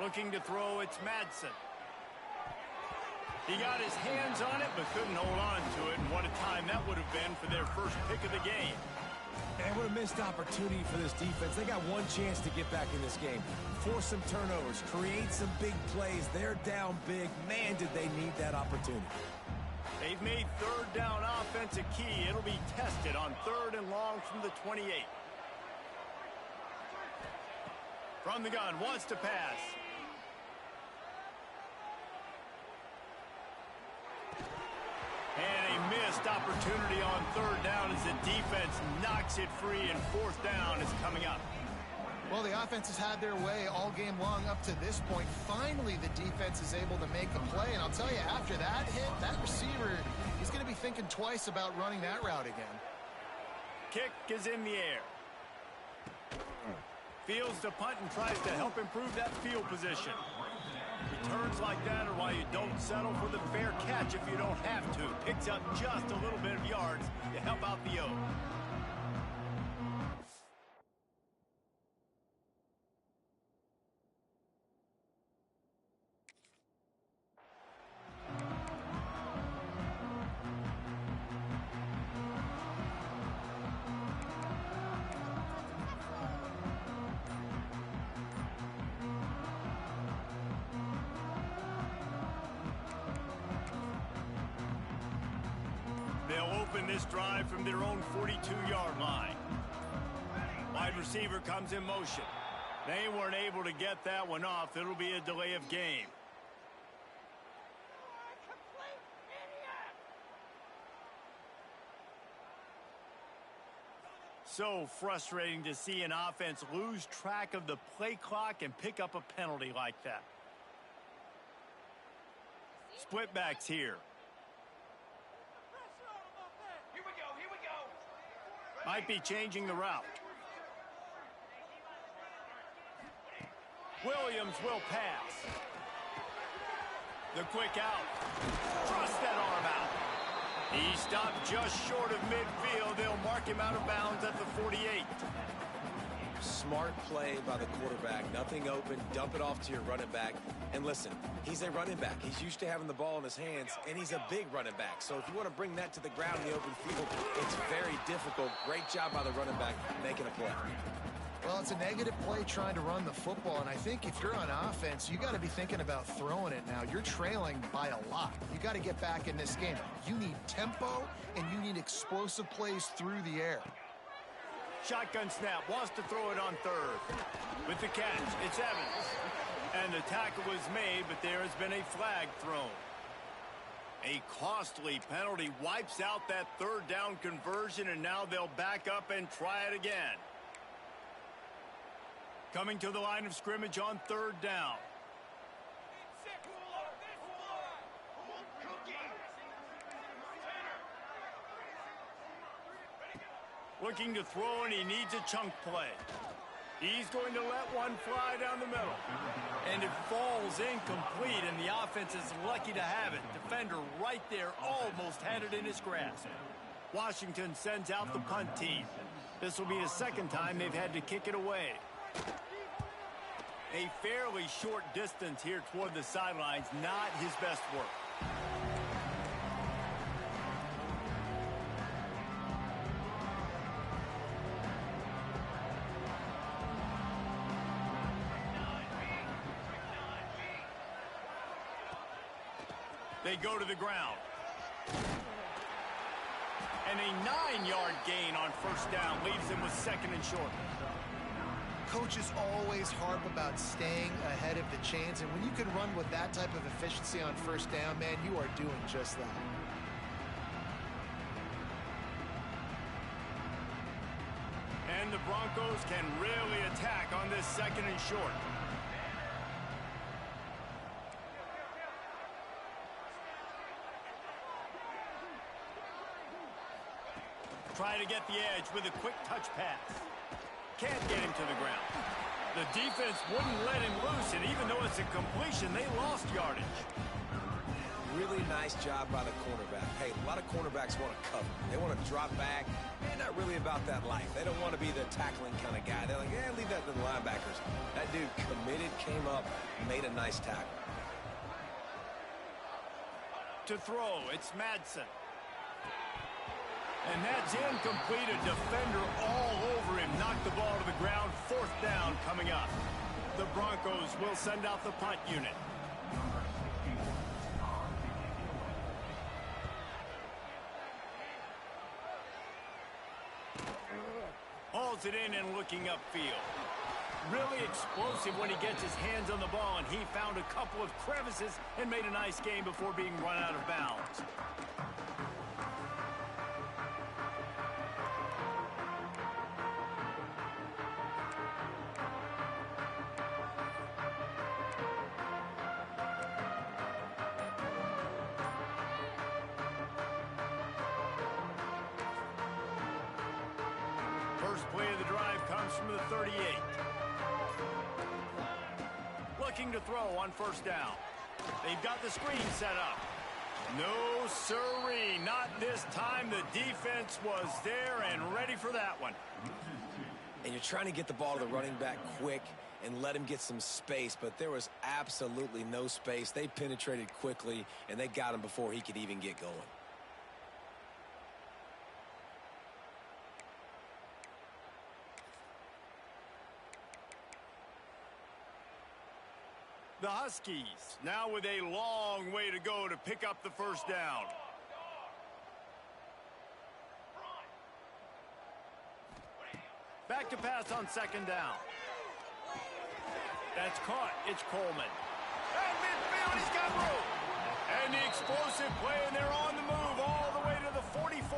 Looking to throw, it's Madsen. He got his hands on it, but couldn't hold on to it. And what a time that would have been for their first pick of the game. And what a missed opportunity for this defense. They got one chance to get back in this game. Force some turnovers, create some big plays. They're down big. Man, did they need that opportunity. They've made third down offense a key. It'll be tested on 3rd and long from the 28. From the gun, wants to pass. And a missed opportunity on 3rd down as the defense knocks it free, and 4th down is coming up. Well, the offense has had their way all game long up to this point. Finally, the defense is able to make a play. And I'll tell you, after that hit, that receiver is going to be thinking twice about running that route again. Kick is in the air. Fields the punt and tries to help improve that field position. Returns like that are why you don't settle for the fair catch if you don't have to. Picks up just a little bit of yards to help out the O. They'll open this drive from their own 42-yard line. Wide receiver comes in motion. They weren't able to get that one off. It'll be a delay of game. So frustrating to see an offense lose track of the play clock and pick up a penalty like that. Split backs here. Might be changing the route. Williams will pass. The quick out. Thrust that arm out. He stopped just short of midfield. They'll mark him out of bounds at the 48. Smart play by the quarterback. Nothing open. Dump it off to your running back. And listen, he's a running back. He's used to having the ball in his hands, and he's a big running back. So if you want to bring that to the ground in the open field, it's very difficult. Great job by the running back making a play. Well, it's a negative play trying to run the football, and I think if you're on offense, you got to be thinking about throwing it now. You're trailing by a lot. You got to get back in this game. You need tempo, and you need explosive plays through the air. Shotgun snap, wants to throw it on third. With the catch, it's Evans. And the tackle was made, but there has been a flag thrown. A costly penalty wipes out that third down conversion, and now they'll back up and try it again. Coming to the line of scrimmage on third down. Looking to throw, and he needs a chunk play. He's going to let one fly down the middle. And it falls incomplete, and the offense is lucky to have it. Defender right there almost had it in his grasp. Washington sends out the punt team. This will be the second time they've had to kick it away. A fairly short distance here toward the sidelines, not his best work. They go to the ground. And a 9-yard gain on first down leaves them with second and short. Coaches always harp about staying ahead of the chains, and when you can run with that type of efficiency on first down, man, you are doing just that. And the Broncos can really attack on this second and short. Try to get the edge with a quick touch pass. Can't get him to the ground. The defense wouldn't let him loose, and even though it's a completion, they lost yardage. Really nice job by the cornerback. Hey, a lot of cornerbacks want to cover. They want to drop back. They're not really about that life. They don't want to be the tackling kind of guy. They're like, yeah, leave that to the linebackers. That dude committed, came up, made a nice tackle. To throw, it's Madsen. And that's incomplete. A defender all over him. Knocked the ball to the ground. Fourth down coming up. The Broncos will send out the punt unit. Hauls it in and looking upfield. Really explosive when he gets his hands on the ball, and he found a couple of crevices and made a nice game before being run out of bounds. First play of the drive comes from the 38. Looking to throw on first down. They've got the screen set up. No siree, not this time. The defense was there and ready for that one. And you're trying to get the ball to the running back quick and let him get some space, but there was absolutely no space. They penetrated quickly, and they got him before he could even get going. The Huskies now with a long way to go to pick up the first down. Back to pass on second down. That's caught. It's Coleman. At midfield, he's got room. And the explosive play, and they're on the move all the way to the 44.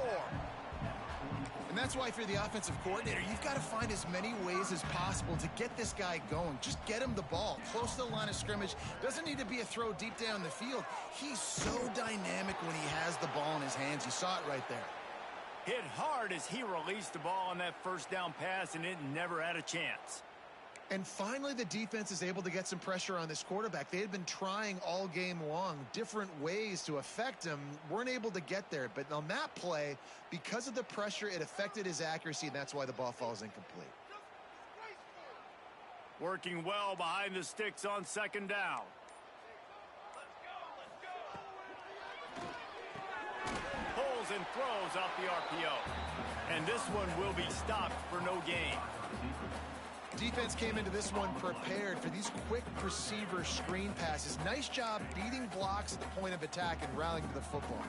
And that's why if you're the offensive coordinator, you've got to find as many ways as possible to get this guy going. Just get him the ball close to the line of scrimmage. Doesn't need to be a throw deep down the field. He's so dynamic when he has the ball in his hands. You saw it right there. Hit hard as he released the ball on that first down pass, and it never had a chance. And finally, the defense is able to get some pressure on this quarterback. They had been trying all game long, different ways to affect him, weren't able to get there. But on that play, because of the pressure, it affected his accuracy, and that's why the ball falls incomplete. Working well behind the sticks on second down. Pulls and throws out the RPO. And this one will be stopped for no gain. defense came into this one prepared for these quick receiver screen passes. Nice job beating blocks at the point of attack and rallying to the football.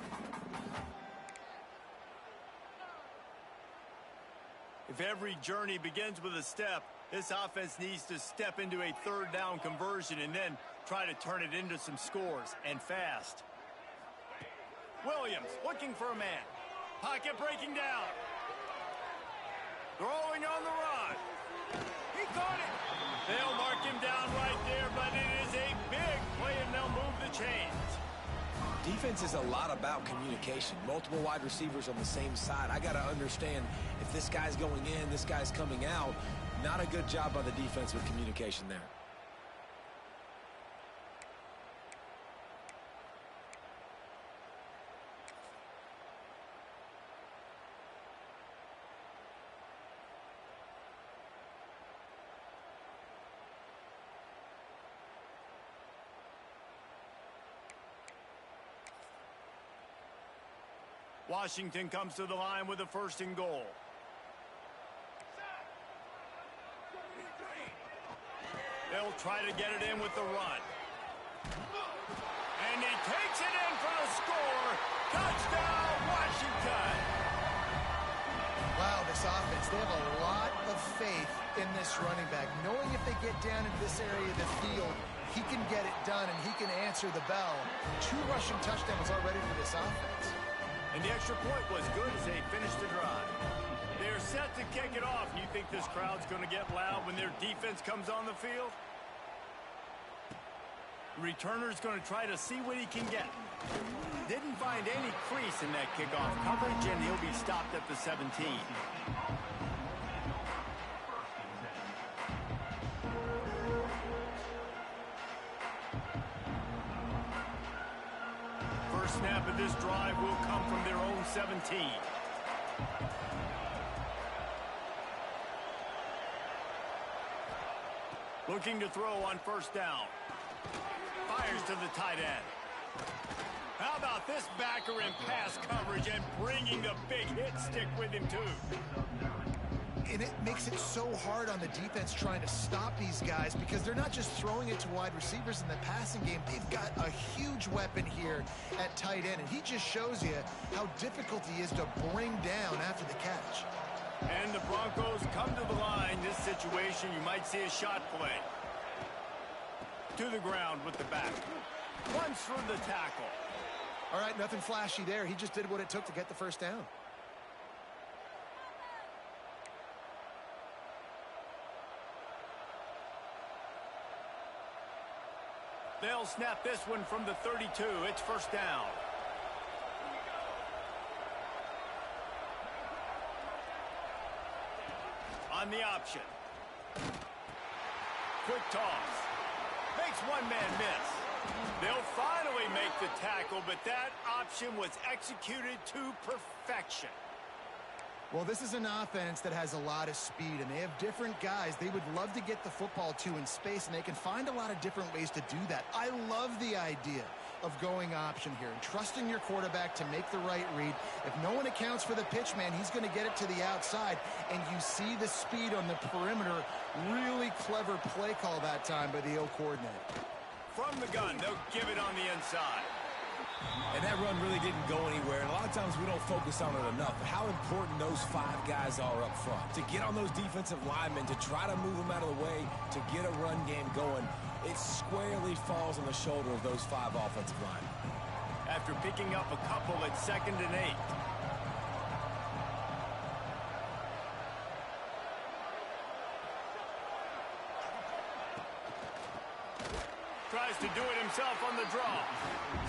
If every journey begins with a step, this offense needs to step into a third down conversion and then try to turn it into some scores, and fast. Williams looking for a man. Pocket breaking down. Throwing on the run. He caught it. They'll mark him down right there, but it is a big play, and they'll move the chains. Defense is a lot about communication. Multiple wide receivers on the same side. I got to understand if this guy's going in, this guy's coming out. Not a good job by the defense with communication there. Washington comes to the line with a 1st and goal. They'll try to get it in with the run. And he takes it in for the score. Touchdown, Washington. Wow, this offense, they have a lot of faith in this running back. Knowing if they get down into this area of the field, he can get it done and he can answer the bell. 2 rushing touchdowns already for this offense. And the extra point was good as they finished the drive. They're set to kick it off. You think this crowd's going to get loud when their defense comes on the field? The returner's going to try to see what he can get. Didn't find any crease in that kickoff coverage, and he'll be stopped at the 17. First snap of this drive will come from their own 17. Looking to throw on 1st down. Fires to the tight end. How about this backer in pass coverage and bringing the big hit stick with him too? And it makes it so hard on the defense trying to stop these guys because they're not just throwing it to wide receivers in the passing game. They've got a huge weapon here at tight end, and he just shows you how difficult he is to bring down after the catch. And the Broncos come to the line. This situation, you might see a shot play. To the ground with the back. Runs through the tackle. All right, nothing flashy there. He just did what it took to get the 1st down. They'll snap this one from the 32. It's 1st down. On the option. Quick toss. Makes one man miss. They'll finally make the tackle, but that option was executed to perfection. Well, this is an offense that has a lot of speed, and they have different guys they would love to get the football to in space, and they can find a lot of different ways to do that. I love the idea of going option here and trusting your quarterback to make the right read. If no one accounts for the pitch, man, he's going to get it to the outside, and you see the speed on the perimeter. Really clever play call that time by the O coordinator. From the gun, they'll give it on the inside. And that run really didn't go anywhere. And a lot of times we don't focus on it enough. But how important those 5 guys are up front. To get on those defensive linemen, to try to move them out of the way, to get a run game going, it squarely falls on the shoulder of those 5 offensive linemen. After picking up a couple at 2nd and 8. Tries to do it himself on the draw.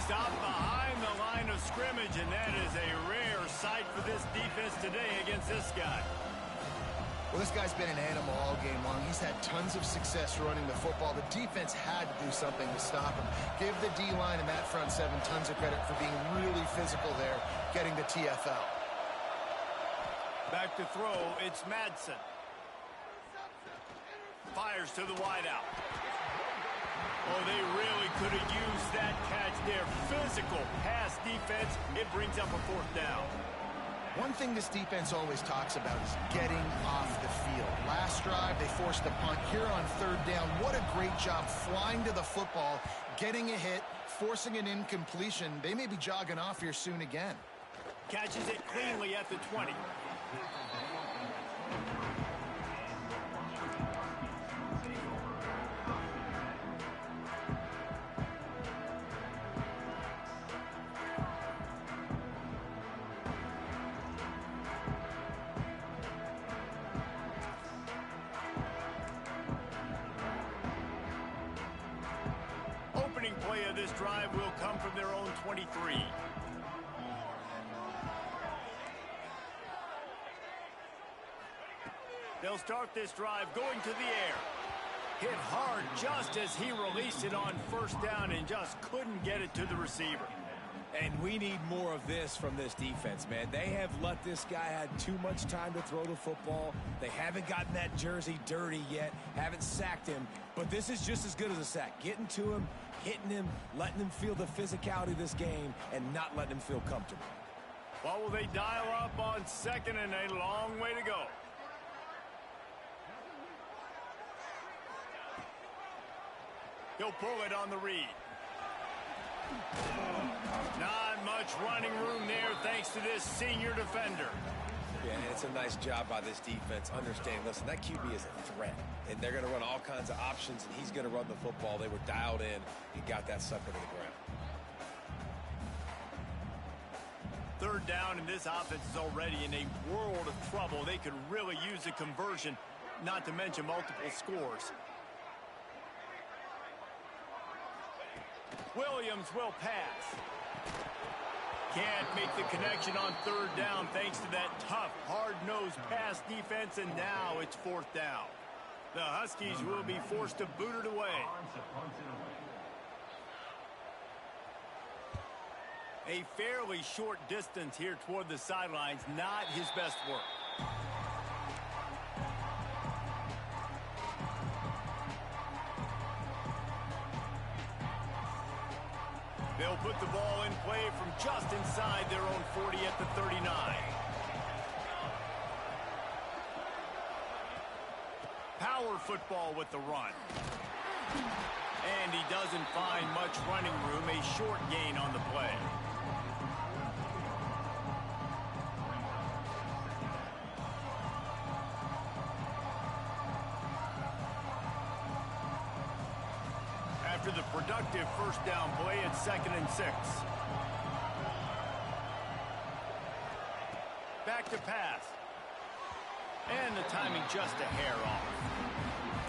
Stopped behind the line of scrimmage, and that is a rare sight for this defense today against this guy. Well, this guy's been an animal all game long. He's had tons of success running the football. The defense had to do something to stop him. Give the D-line and that front 7 tons of credit for being really physical there, getting the TFL. Back to throw, it's Madsen. Fires to the wideout. Oh, they really could have used that catch there. Physical pass defense. It brings up a 4th down. One thing this defense always talks about is getting off the field. Last drive, they forced a punt. Here on third down, what a great job flying to the football, getting a hit, forcing an incompletion. They may be jogging off here soon again. Catches it cleanly at the 20. Opening play of this drive will come from their own 23. They'll start this drive going to the air. Hit hard just as he released it on first down and just couldn't get it to the receiver. And we need more of this from this defense, man. They have let this guy have too much time to throw the football. They haven't gotten that jersey dirty yet, haven't sacked him. But this is just as good as a sack. Getting to him, hitting him, letting him feel the physicality of this game, and not letting him feel comfortable. What will they dial up on second and a long way to go? He'll pull it on the read. Not much running room there thanks to this senior defender. Yeah, and it's a nice job by this defense. Understanding, listen, that QB is a threat. And they're going to run all kinds of options, and he's going to run the football. They were dialed in and got that sucker to the ground. Third down, and this offense is already in a world of trouble. They could really use a conversion, not to mention multiple scores. Williams will pass. Can't make the connection on third down thanks to that tough, hard-nosed pass defense, and now it's fourth down. The Huskies will be forced to boot it away. A fairly short distance here toward the sidelines, not his best work. They'll put the ball in play from just inside their own 40 at the 39. Power football with the run. And he doesn't find much running room, a short gain on the play. After the productive first down play, it's 2nd and 6. Back to pass. And the timing just a hair off.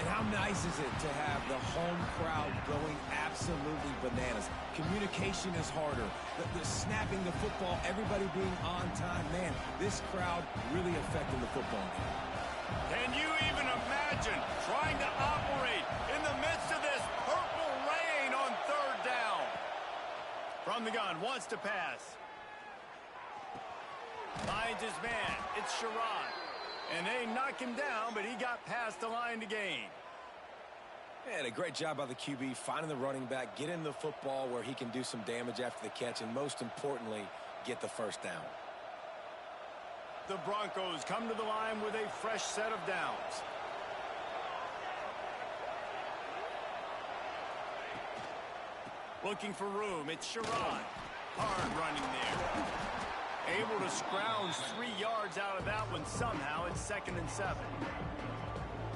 And how nice is it to have the home crowd going absolutely bananas? Communication is harder. The snapping the football, everybody being on time. Man, this crowd really affecting the football game. Can you even imagine trying to operate in the midst of this purple rain on third down? From the gun, wants to pass. Finds his man. It's Sherrod. And they knock him down, but he got past the line to gain. And a great job by the QB, finding the running back, getting the football where he can do some damage after the catch, and most importantly, get the first down. The Broncos come to the line with a fresh set of downs. Looking for room, it's Sherrod. Hard running there. Able to scrounge 3 yards out of that one somehow. It's 2nd and 7.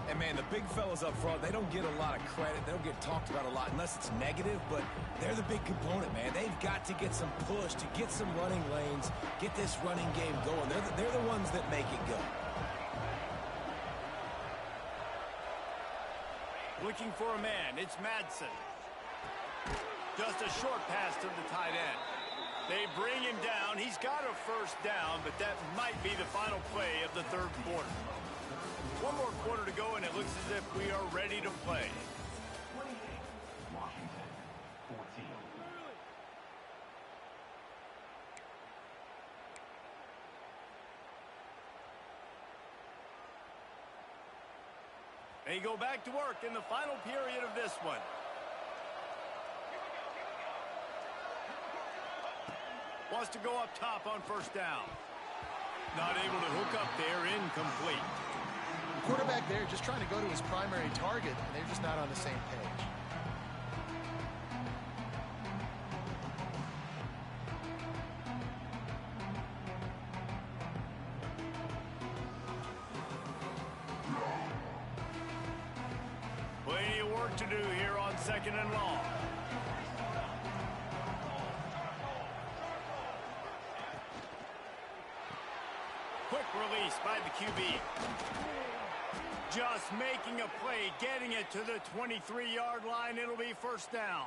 And, man, the big fellas up front, they don't get a lot of credit. They don't get talked about a lot unless it's negative, but they're the big component, man. They've got to get some push, to get some running lanes, get this running game going. They're the ones that make it go. Looking for a man. It's Madsen. Just a short pass to the tight end. They bring him down. He's got a first down, but that might be the final play of the third quarter. One more quarter to go, and it looks as if we are ready to play. 28, Washington, 14. They go back to work in the final period of this one. Wants to go up top on first down. Not able to hook up there, incomplete. The quarterback there just trying to go to his primary target, and they're just not on the same page. Plenty of work to do here on 2nd and long. Quick release by the QB. Just making a play, getting it to the 23-yard line. It'll be first down.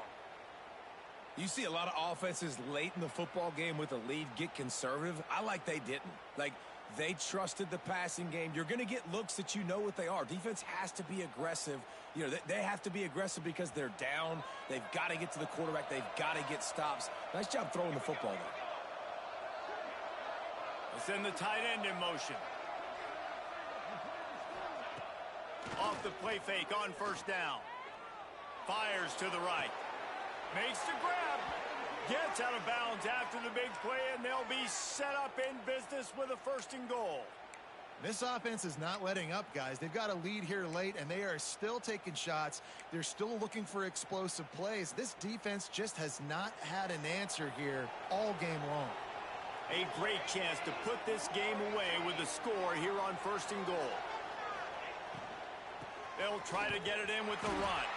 You see a lot of offenses late in the football game with a lead get conservative. I like they didn't. Like, they trusted the passing game. You're going to get looks that you know what they are. Defense has to be aggressive. You know, they have to be aggressive because they're down. They've got to get to the quarterback. They've got to get stops. Nice job throwing the football there. We'll send the tight end in motion. Off the play fake on first down. Fires to the right. Makes the grab. Gets out of bounds after the big play, and they'll be set up in business with a 1st and goal. This offense is not letting up, guys. They've got a lead here late, and they are still taking shots. They're still looking for explosive plays. This defense just has not had an answer here all game long. A great chance to put this game away with a score here on 1st and goal. They'll try to get it in with the run.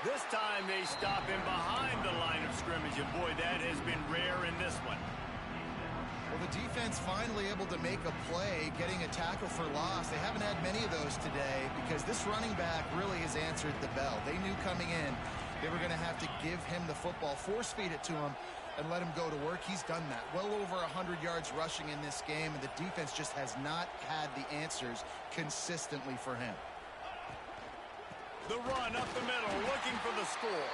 This time they stop him behind the line of scrimmage, and boy, that has been rare in this one. Well, the defense finally able to make a play, getting a tackle for loss. They haven't had many of those today because this running back really has answered the bell. They knew coming in they were going to have to give him the football, force feed it to him, and let him go to work. He's done that. Well over 100 yards rushing in this game, and the defense just has not had the answers consistently for him. The run up the middle, looking for the score.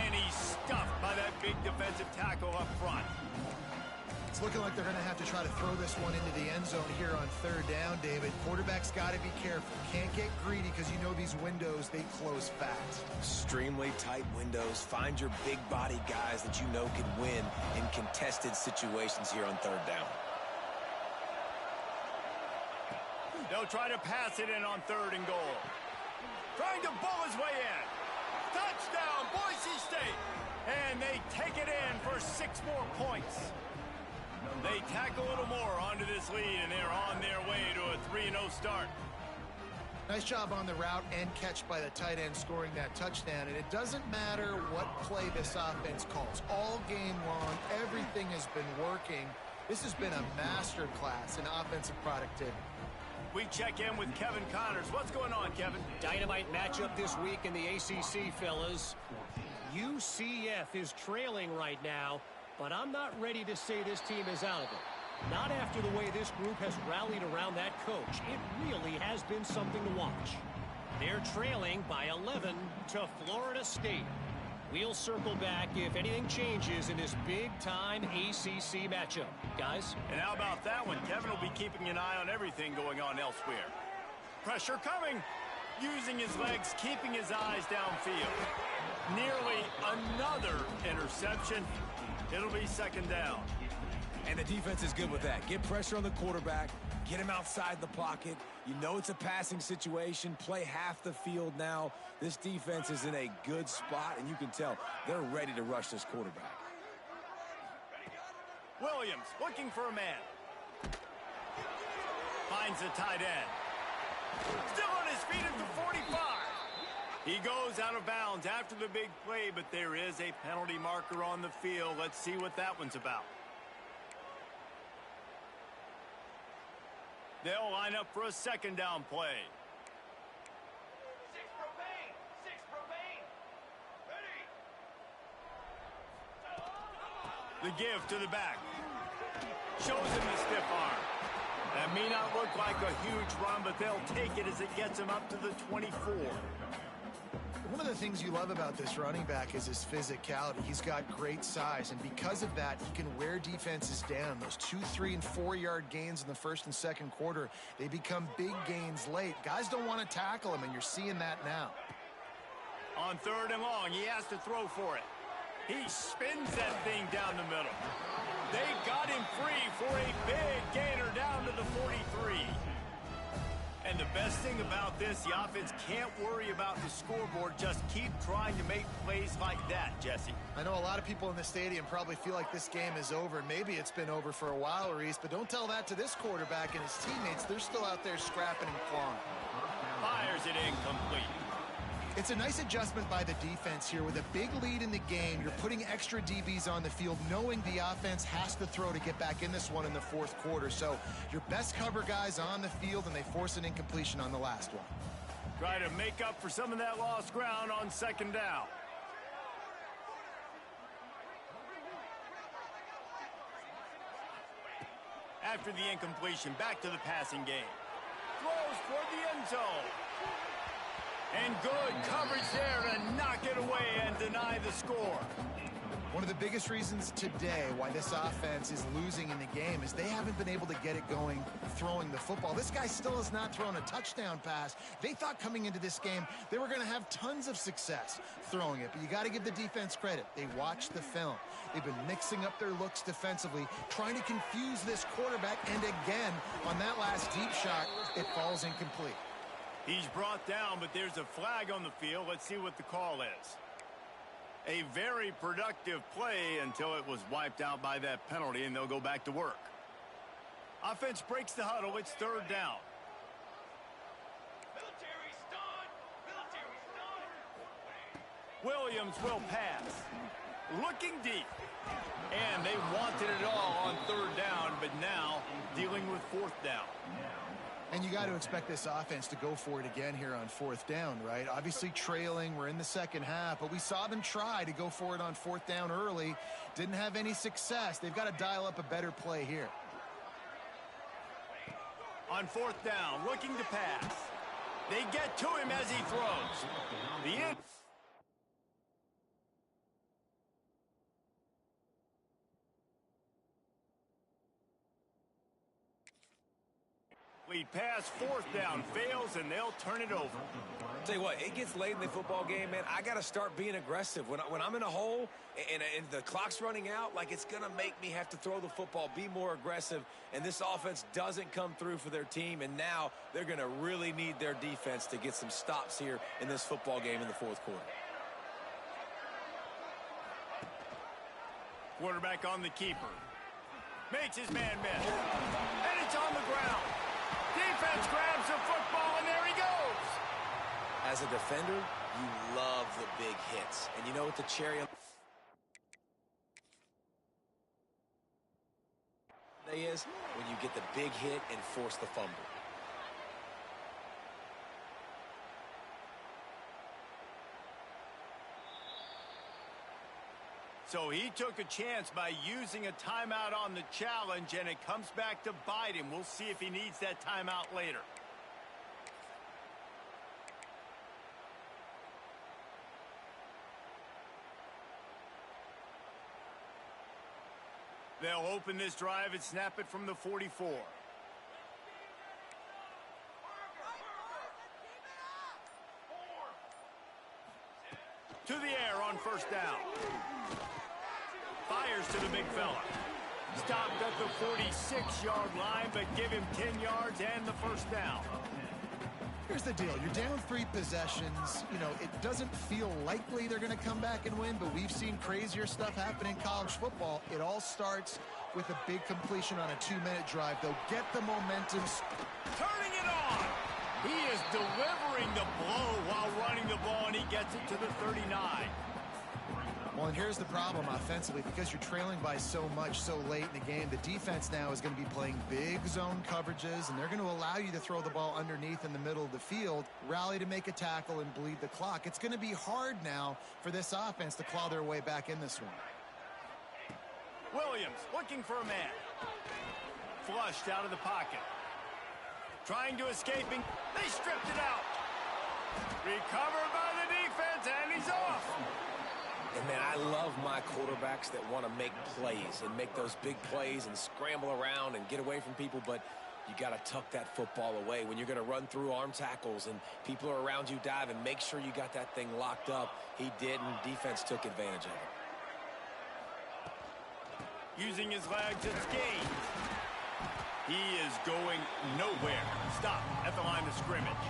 And he's stuffed by that big defensive tackle up front. It's looking like they're going to have to try to throw this one into the end zone here on 3rd down, David. Quarterback's got to be careful. Can't get greedy because you know these windows, they close fast. Extremely tight windows. Find your big body guys that you know can win in contested situations here on 3rd down. They'll try to pass it in on 3rd and goal. Trying to bull his way in. Touchdown, Boise State. And they take it in for 6 more points. They tack a little more onto this lead, and they're on their way to a 3-0 start. Nice job on the route and catch by the tight end scoring that touchdown. And it doesn't matter what play this offense calls. All game long, everything has been working. This has been a master class in offensive productivity. We check in with Kevin Connors. What's going on, Kevin? Dynamite matchup this week in the ACC, fellas. UCF is trailing right now, but I'm not ready to say this team is out of it. Not after the way this group has rallied around that coach. It really has been something to watch. They're trailing by 11 to Florida State. We'll circle back if anything changes in this big-time ACC matchup. Guys? And how about that one? Kevin will be keeping an eye on everything going on elsewhere. Pressure coming. Using his legs, keeping his eyes downfield. Nearly another interception. It'll be 2nd down. And the defense is good with that. Get pressure on the quarterback. Get him outside the pocket. You know it's a passing situation. Play half the field now. This defense is in a good spot, and you can tell they're ready to rush this quarterback. Williams looking for a man. Finds the tight end. Still on his feet at the 45. He goes out of bounds after the big play, but there is a penalty marker on the field. Let's see what that one's about. They'll line up for a 2nd down play. 6 propane! 6 propane! Ready! The give to the back. Shows him the stiff arm. That may not look like a huge run, but they'll take it as it gets him up to the 24. One of the things you love about this running back is his physicality. He's got great size, and because of that, he can wear defenses down. Those 2, 3, and 4-yard gains in the 1st and 2nd quarter, they become big gains late. Guys don't want to tackle him, and you're seeing that now. On 3rd and long, he has to throw for it. He spins that thing down the middle. They got him free for a big gainer down to the 43. And the best thing about this, the offense can't worry about the scoreboard. Just keep trying to make plays like that, Jesse. I know a lot of people in the stadium probably feel like this game is over. Maybe it's been over for a while, Reese, but don't tell that to this quarterback and his teammates. They're still out there scrapping and clawing. Fires it incomplete. It's a nice adjustment by the defense here. With a big lead in the game, you're putting extra DBs on the field, knowing the offense has to throw to get back in this one in the fourth quarter. So your best cover guys on the field, and they force an incompletion on the last one. Try to make up for some of that lost ground on second down. After the incompletion, back to the passing game. Throws toward the end zone. And good coverage there to knock it away and deny the score. One of the biggest reasons today why this offense is losing in the game is they haven't been able to get it going throwing the football. This guy still has not thrown a touchdown pass. They thought coming into this game they were going to have tons of success throwing it, but you got to give the defense credit. They watched the film. They've been mixing up their looks defensively, trying to confuse this quarterback, and again, on that last deep shot, it falls incomplete. He's brought down, but there's a flag on the field. Let's see what the call is. A very productive play until it was wiped out by that penalty, and they'll go back to work. Offense breaks the huddle. It's third down. Military stun! Military stun! Williams will pass. Looking deep. And they wanted it all on third down, but now dealing with fourth down. And you got to expect this offense to go for it again here on fourth down, right? Obviously trailing, we're in the second half, but we saw them try to go for it on fourth down early. Didn't have any success. They've got to dial up a better play here. On fourth down, looking to pass. They get to him as he throws. The end. Lead pass, fourth down, fails, and they'll turn it over. Tell you what, it gets late in the football game, man. I got to start being aggressive. When I'm in a hole and the clock's running out, like, it's going to make me have to throw the football, be more aggressive, and this offense doesn't come through for their team, and now they're going to really need their defense to get some stops here in this football game in the fourth quarter. Quarterback on the keeper. Makes his man miss. And it's on the ground. Defense grabs the football, and there he goes. As a defender, you love the big hits. And you know what the cherry on the is? When you get the big hit and force the fumble. So he took a chance by using a timeout on the challenge, and it comes back to bite him. We'll see if he needs that timeout later. They'll open this drive and snap it from the 44. To the air on first down. Fires to the big fella. Stopped at the 46-yard line, but give him 10 yards and the first down. Here's the deal. You're down 3 possessions. You know, it doesn't feel likely they're going to come back and win, but we've seen crazier stuff happen in college football. It all starts with a big completion on a 2-minute drive. They'll get the momentum. Turning it on. He is delivering the blow while running the ball, and he gets it to the 39. Well, and here's the problem offensively. Because you're trailing by so much so late in the game, the defense now is going to be playing big zone coverages, and they're going to allow you to throw the ball underneath in the middle of the field, rally to make a tackle, and bleed the clock. It's going to be hard now for this offense to claw their way back in this one. Williams looking for a man. Flushed out of the pocket. Trying to escape. They stripped it out. Recovered by the defense, and he's off. And, man, I love my quarterbacks that want to make plays and make those big plays and scramble around and get away from people, but you got to tuck that football away. When you're going to run through arm tackles and people are around you diving, make sure you got that thing locked up. He did, and defense took advantage of it. using his legs at skate. He is going nowhere. Stop at the line of scrimmage.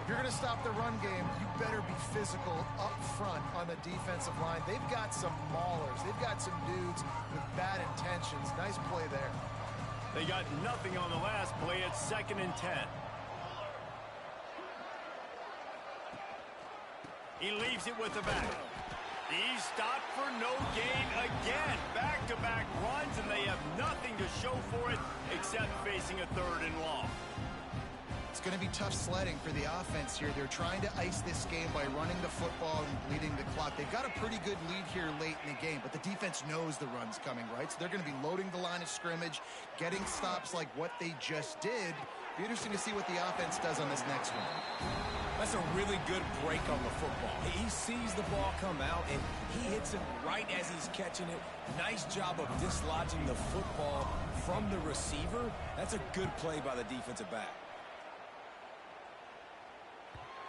If you're going to stop the run game, you better be physical up front on the defensive line. They've got some maulers. They've got some dudes with bad intentions. Nice play there. They got nothing on the last play. It's 2nd and 10. He leaves it with the back. He's stopped for no gain again. Back-to-back runs, and they have nothing to show for it except facing a 3rd and long. It's going to be tough sledding for the offense here. They're trying to ice this game by running the football and bleeding the clock. They've got a pretty good lead here late in the game, but the defense knows the run's coming, right? So they're going to be loading the line of scrimmage, getting stops like what they just did. Be interesting to see what the offense does on this next one. That's a really good break on the football. He sees the ball come out, and he hits it right as he's catching it. Nice job of dislodging the football from the receiver. That's a good play by the defensive back.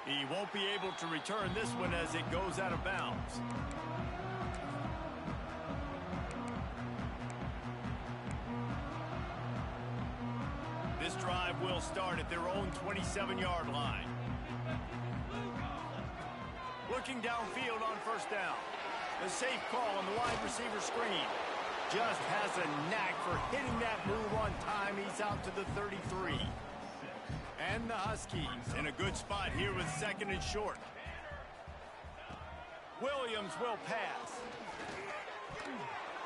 He won't be able to return this one as it goes out of bounds. This drive will start at their own 27-yard line. Looking downfield on 1st down. The safe call on the wide receiver screen. Just has a knack for hitting that move on time. He's out to the 33. And the Huskies in a good spot here with 2nd and short. Williams will pass.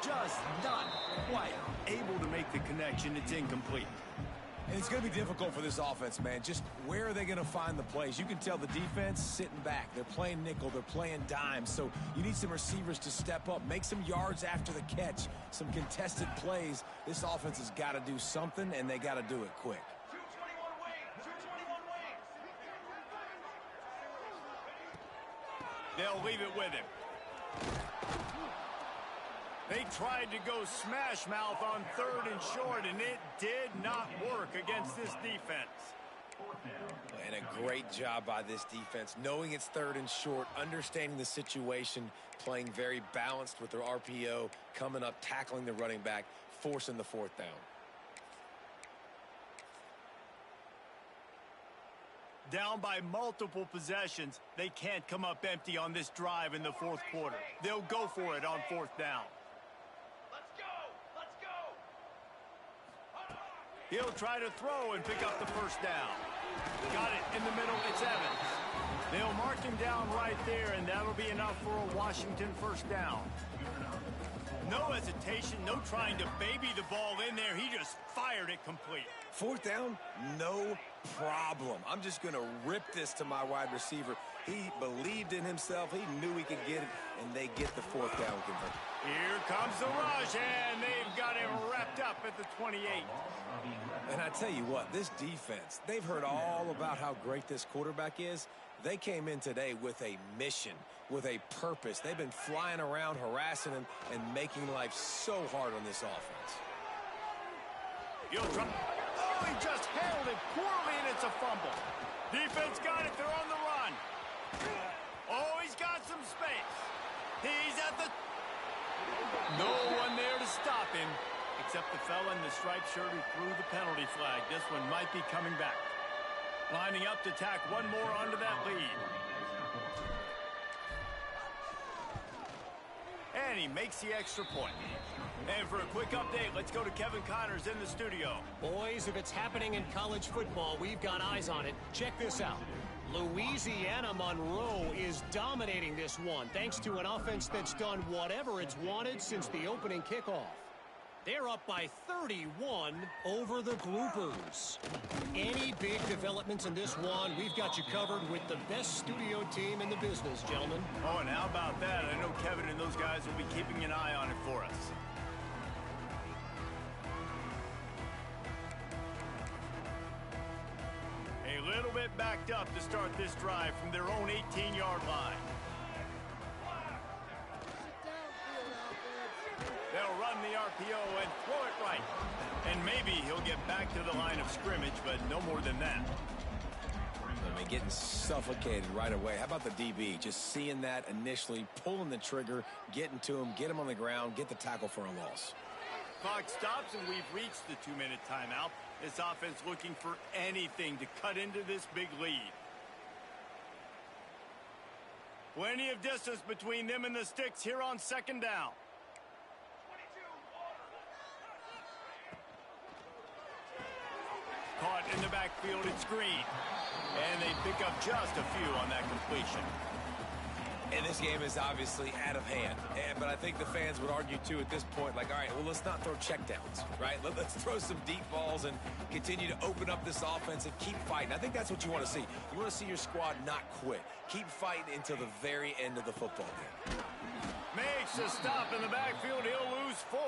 Just not quite able to make the connection. It's incomplete. And it's going to be difficult for this offense, man. Just where are they going to find the plays? You can tell the defense sitting back. They're playing nickel. They're playing dime. So you need some receivers to step up, make some yards after the catch, some contested plays. This offense has got to do something, and they got to do it quick. 221 wings. 221 wings. They'll leave it with him. They tried to go smash mouth on 3rd and short, and it did not work against this defense. And a great job by this defense, knowing it's 3rd and short, understanding the situation, playing very balanced with their RPO, coming up, tackling the running back, forcing the 4th down. Down by multiple possessions, they can't come up empty on this drive in the 4th quarter. They'll go for it on 4th down. Let's go. Let's go. He'll try to throw and pick up the 1st down. Got it in the middle. It's Evans. They'll mark him down right there, and that'll be enough for a Washington 1st down. No hesitation, no trying to baby the ball in there. He just fired it complete. 4th down, no problem. I'm just going to rip this to my wide receiver. He believed in himself. He knew he could get it, and they get the 4th down conversion. Here comes the rush, and they've got him wrapped up at the 28. And I tell you what, this defense, they've heard all about how great this quarterback is. They came in today with a mission, with a purpose. They've been flying around, harassing him, and making life so hard on this offense. Oh, he just handled it poorly, and it's a fumble. Defense got it. They're on the run. Oh, he's got some space. He's at the... No one there to stop him, except the fella in the striped shirt who threw the penalty flag. This one might be coming back. Lining up to tack one more onto that lead. And he makes the extra point. And for a quick update, let's go to Kevin Connors in the studio. Boys, if it's happening in college football, we've got eyes on it. Check this out. Louisiana Monroe is dominating this one, thanks to an offense that's done whatever it's wanted since the opening kickoff. They're up by 31 over the Groupers. Any big developments in this one, we've got you covered with the best studio team in the business, gentlemen. Oh, and how about that? I know Kevin and those guys will be keeping an eye on it for us. A little bit backed up to start this drive from their own 18-yard line. They'll run the RPO and throw it right. And maybe he'll get back to the line of scrimmage, but no more than that. mean, getting suffocated right away. How about the DB? Just seeing that initially, pulling the trigger, getting to him, get him on the ground, get the tackle for a loss. Clock stops, and we've reached the 2-minute timeout. This offense looking for anything to cut into this big lead. Plenty of distance between them and the sticks here on second down. Caught in the backfield, it's Green. And they pick up just a few on that completion. And this game is obviously out of hand. But I think the fans would argue, too, at this point, like, all right, well, let's not throw checkdowns, right? Let's throw some deep balls and continue to open up this offense and keep fighting. I think that's what you want to see. You want to see your squad not quit. Keep fighting until the very end of the football game. Makes a stop in the backfield. He'll lose 4.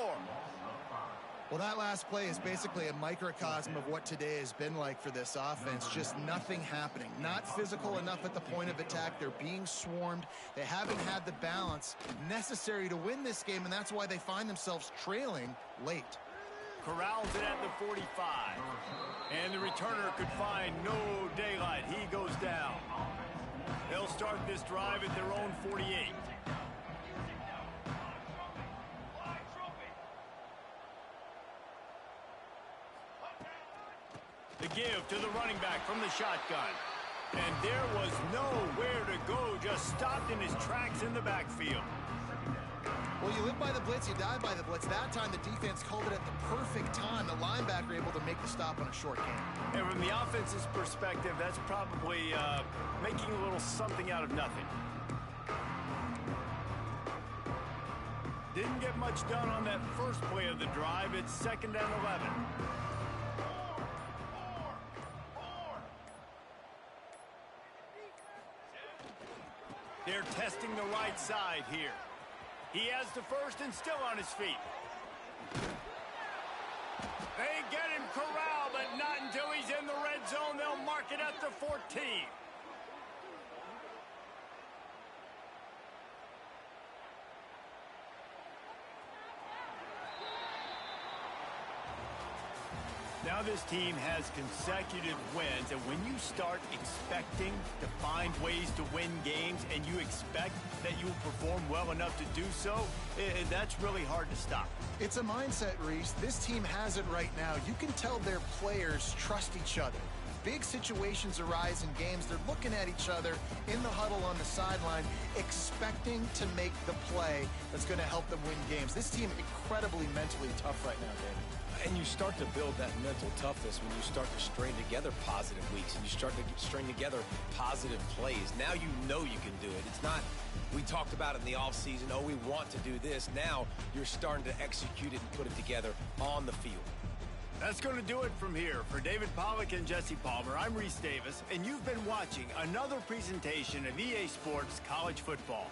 Well, that last play is basically a microcosm of what today has been like for this offense. Just nothing happening. Not physical enough at the point of attack. They're being swarmed. They haven't had the balance necessary to win this game, and that's why they find themselves trailing late. Corrals it at the 45. And the returner could find no daylight. He goes down. They'll start this drive at their own 48. The give to the running back from the shotgun. And there was nowhere to go, just stopped in his tracks in the backfield. Well, you live by the blitz, you die by the blitz. That time the defense called it at the perfect time. The linebacker able to make the stop on a short game. And from the offense's perspective, that's probably making a little something out of nothing. Didn't get much done on that first play of the drive. It's 2nd and 11. They're testing the right side here. He has the first and still on his feet. They get him corralled, but not until he's in the red zone. They'll mark it at the 14. Now this team has consecutive wins, and when you start expecting to find ways to win games and you expect that you will perform well enough to do so, that's really hard to stop. It's a mindset, Reese. This team has it right now. You can tell their players trust each other. Big situations arise in games. They're looking at each other in the huddle on the sideline, expecting to make the play that's going to help them win games. This team incredibly mentally tough right now, David. And you start to build that mental toughness when you start to string together positive weeks and you start to string together positive plays. Now you know you can do it. It's not, we talked about it in the offseason, oh, we want to do this. Now you're starting to execute it and put it together on the field. That's going to do it from here. For David Pollack and Jesse Palmer, I'm Reese Davis, and you've been watching another presentation of EA Sports College Football.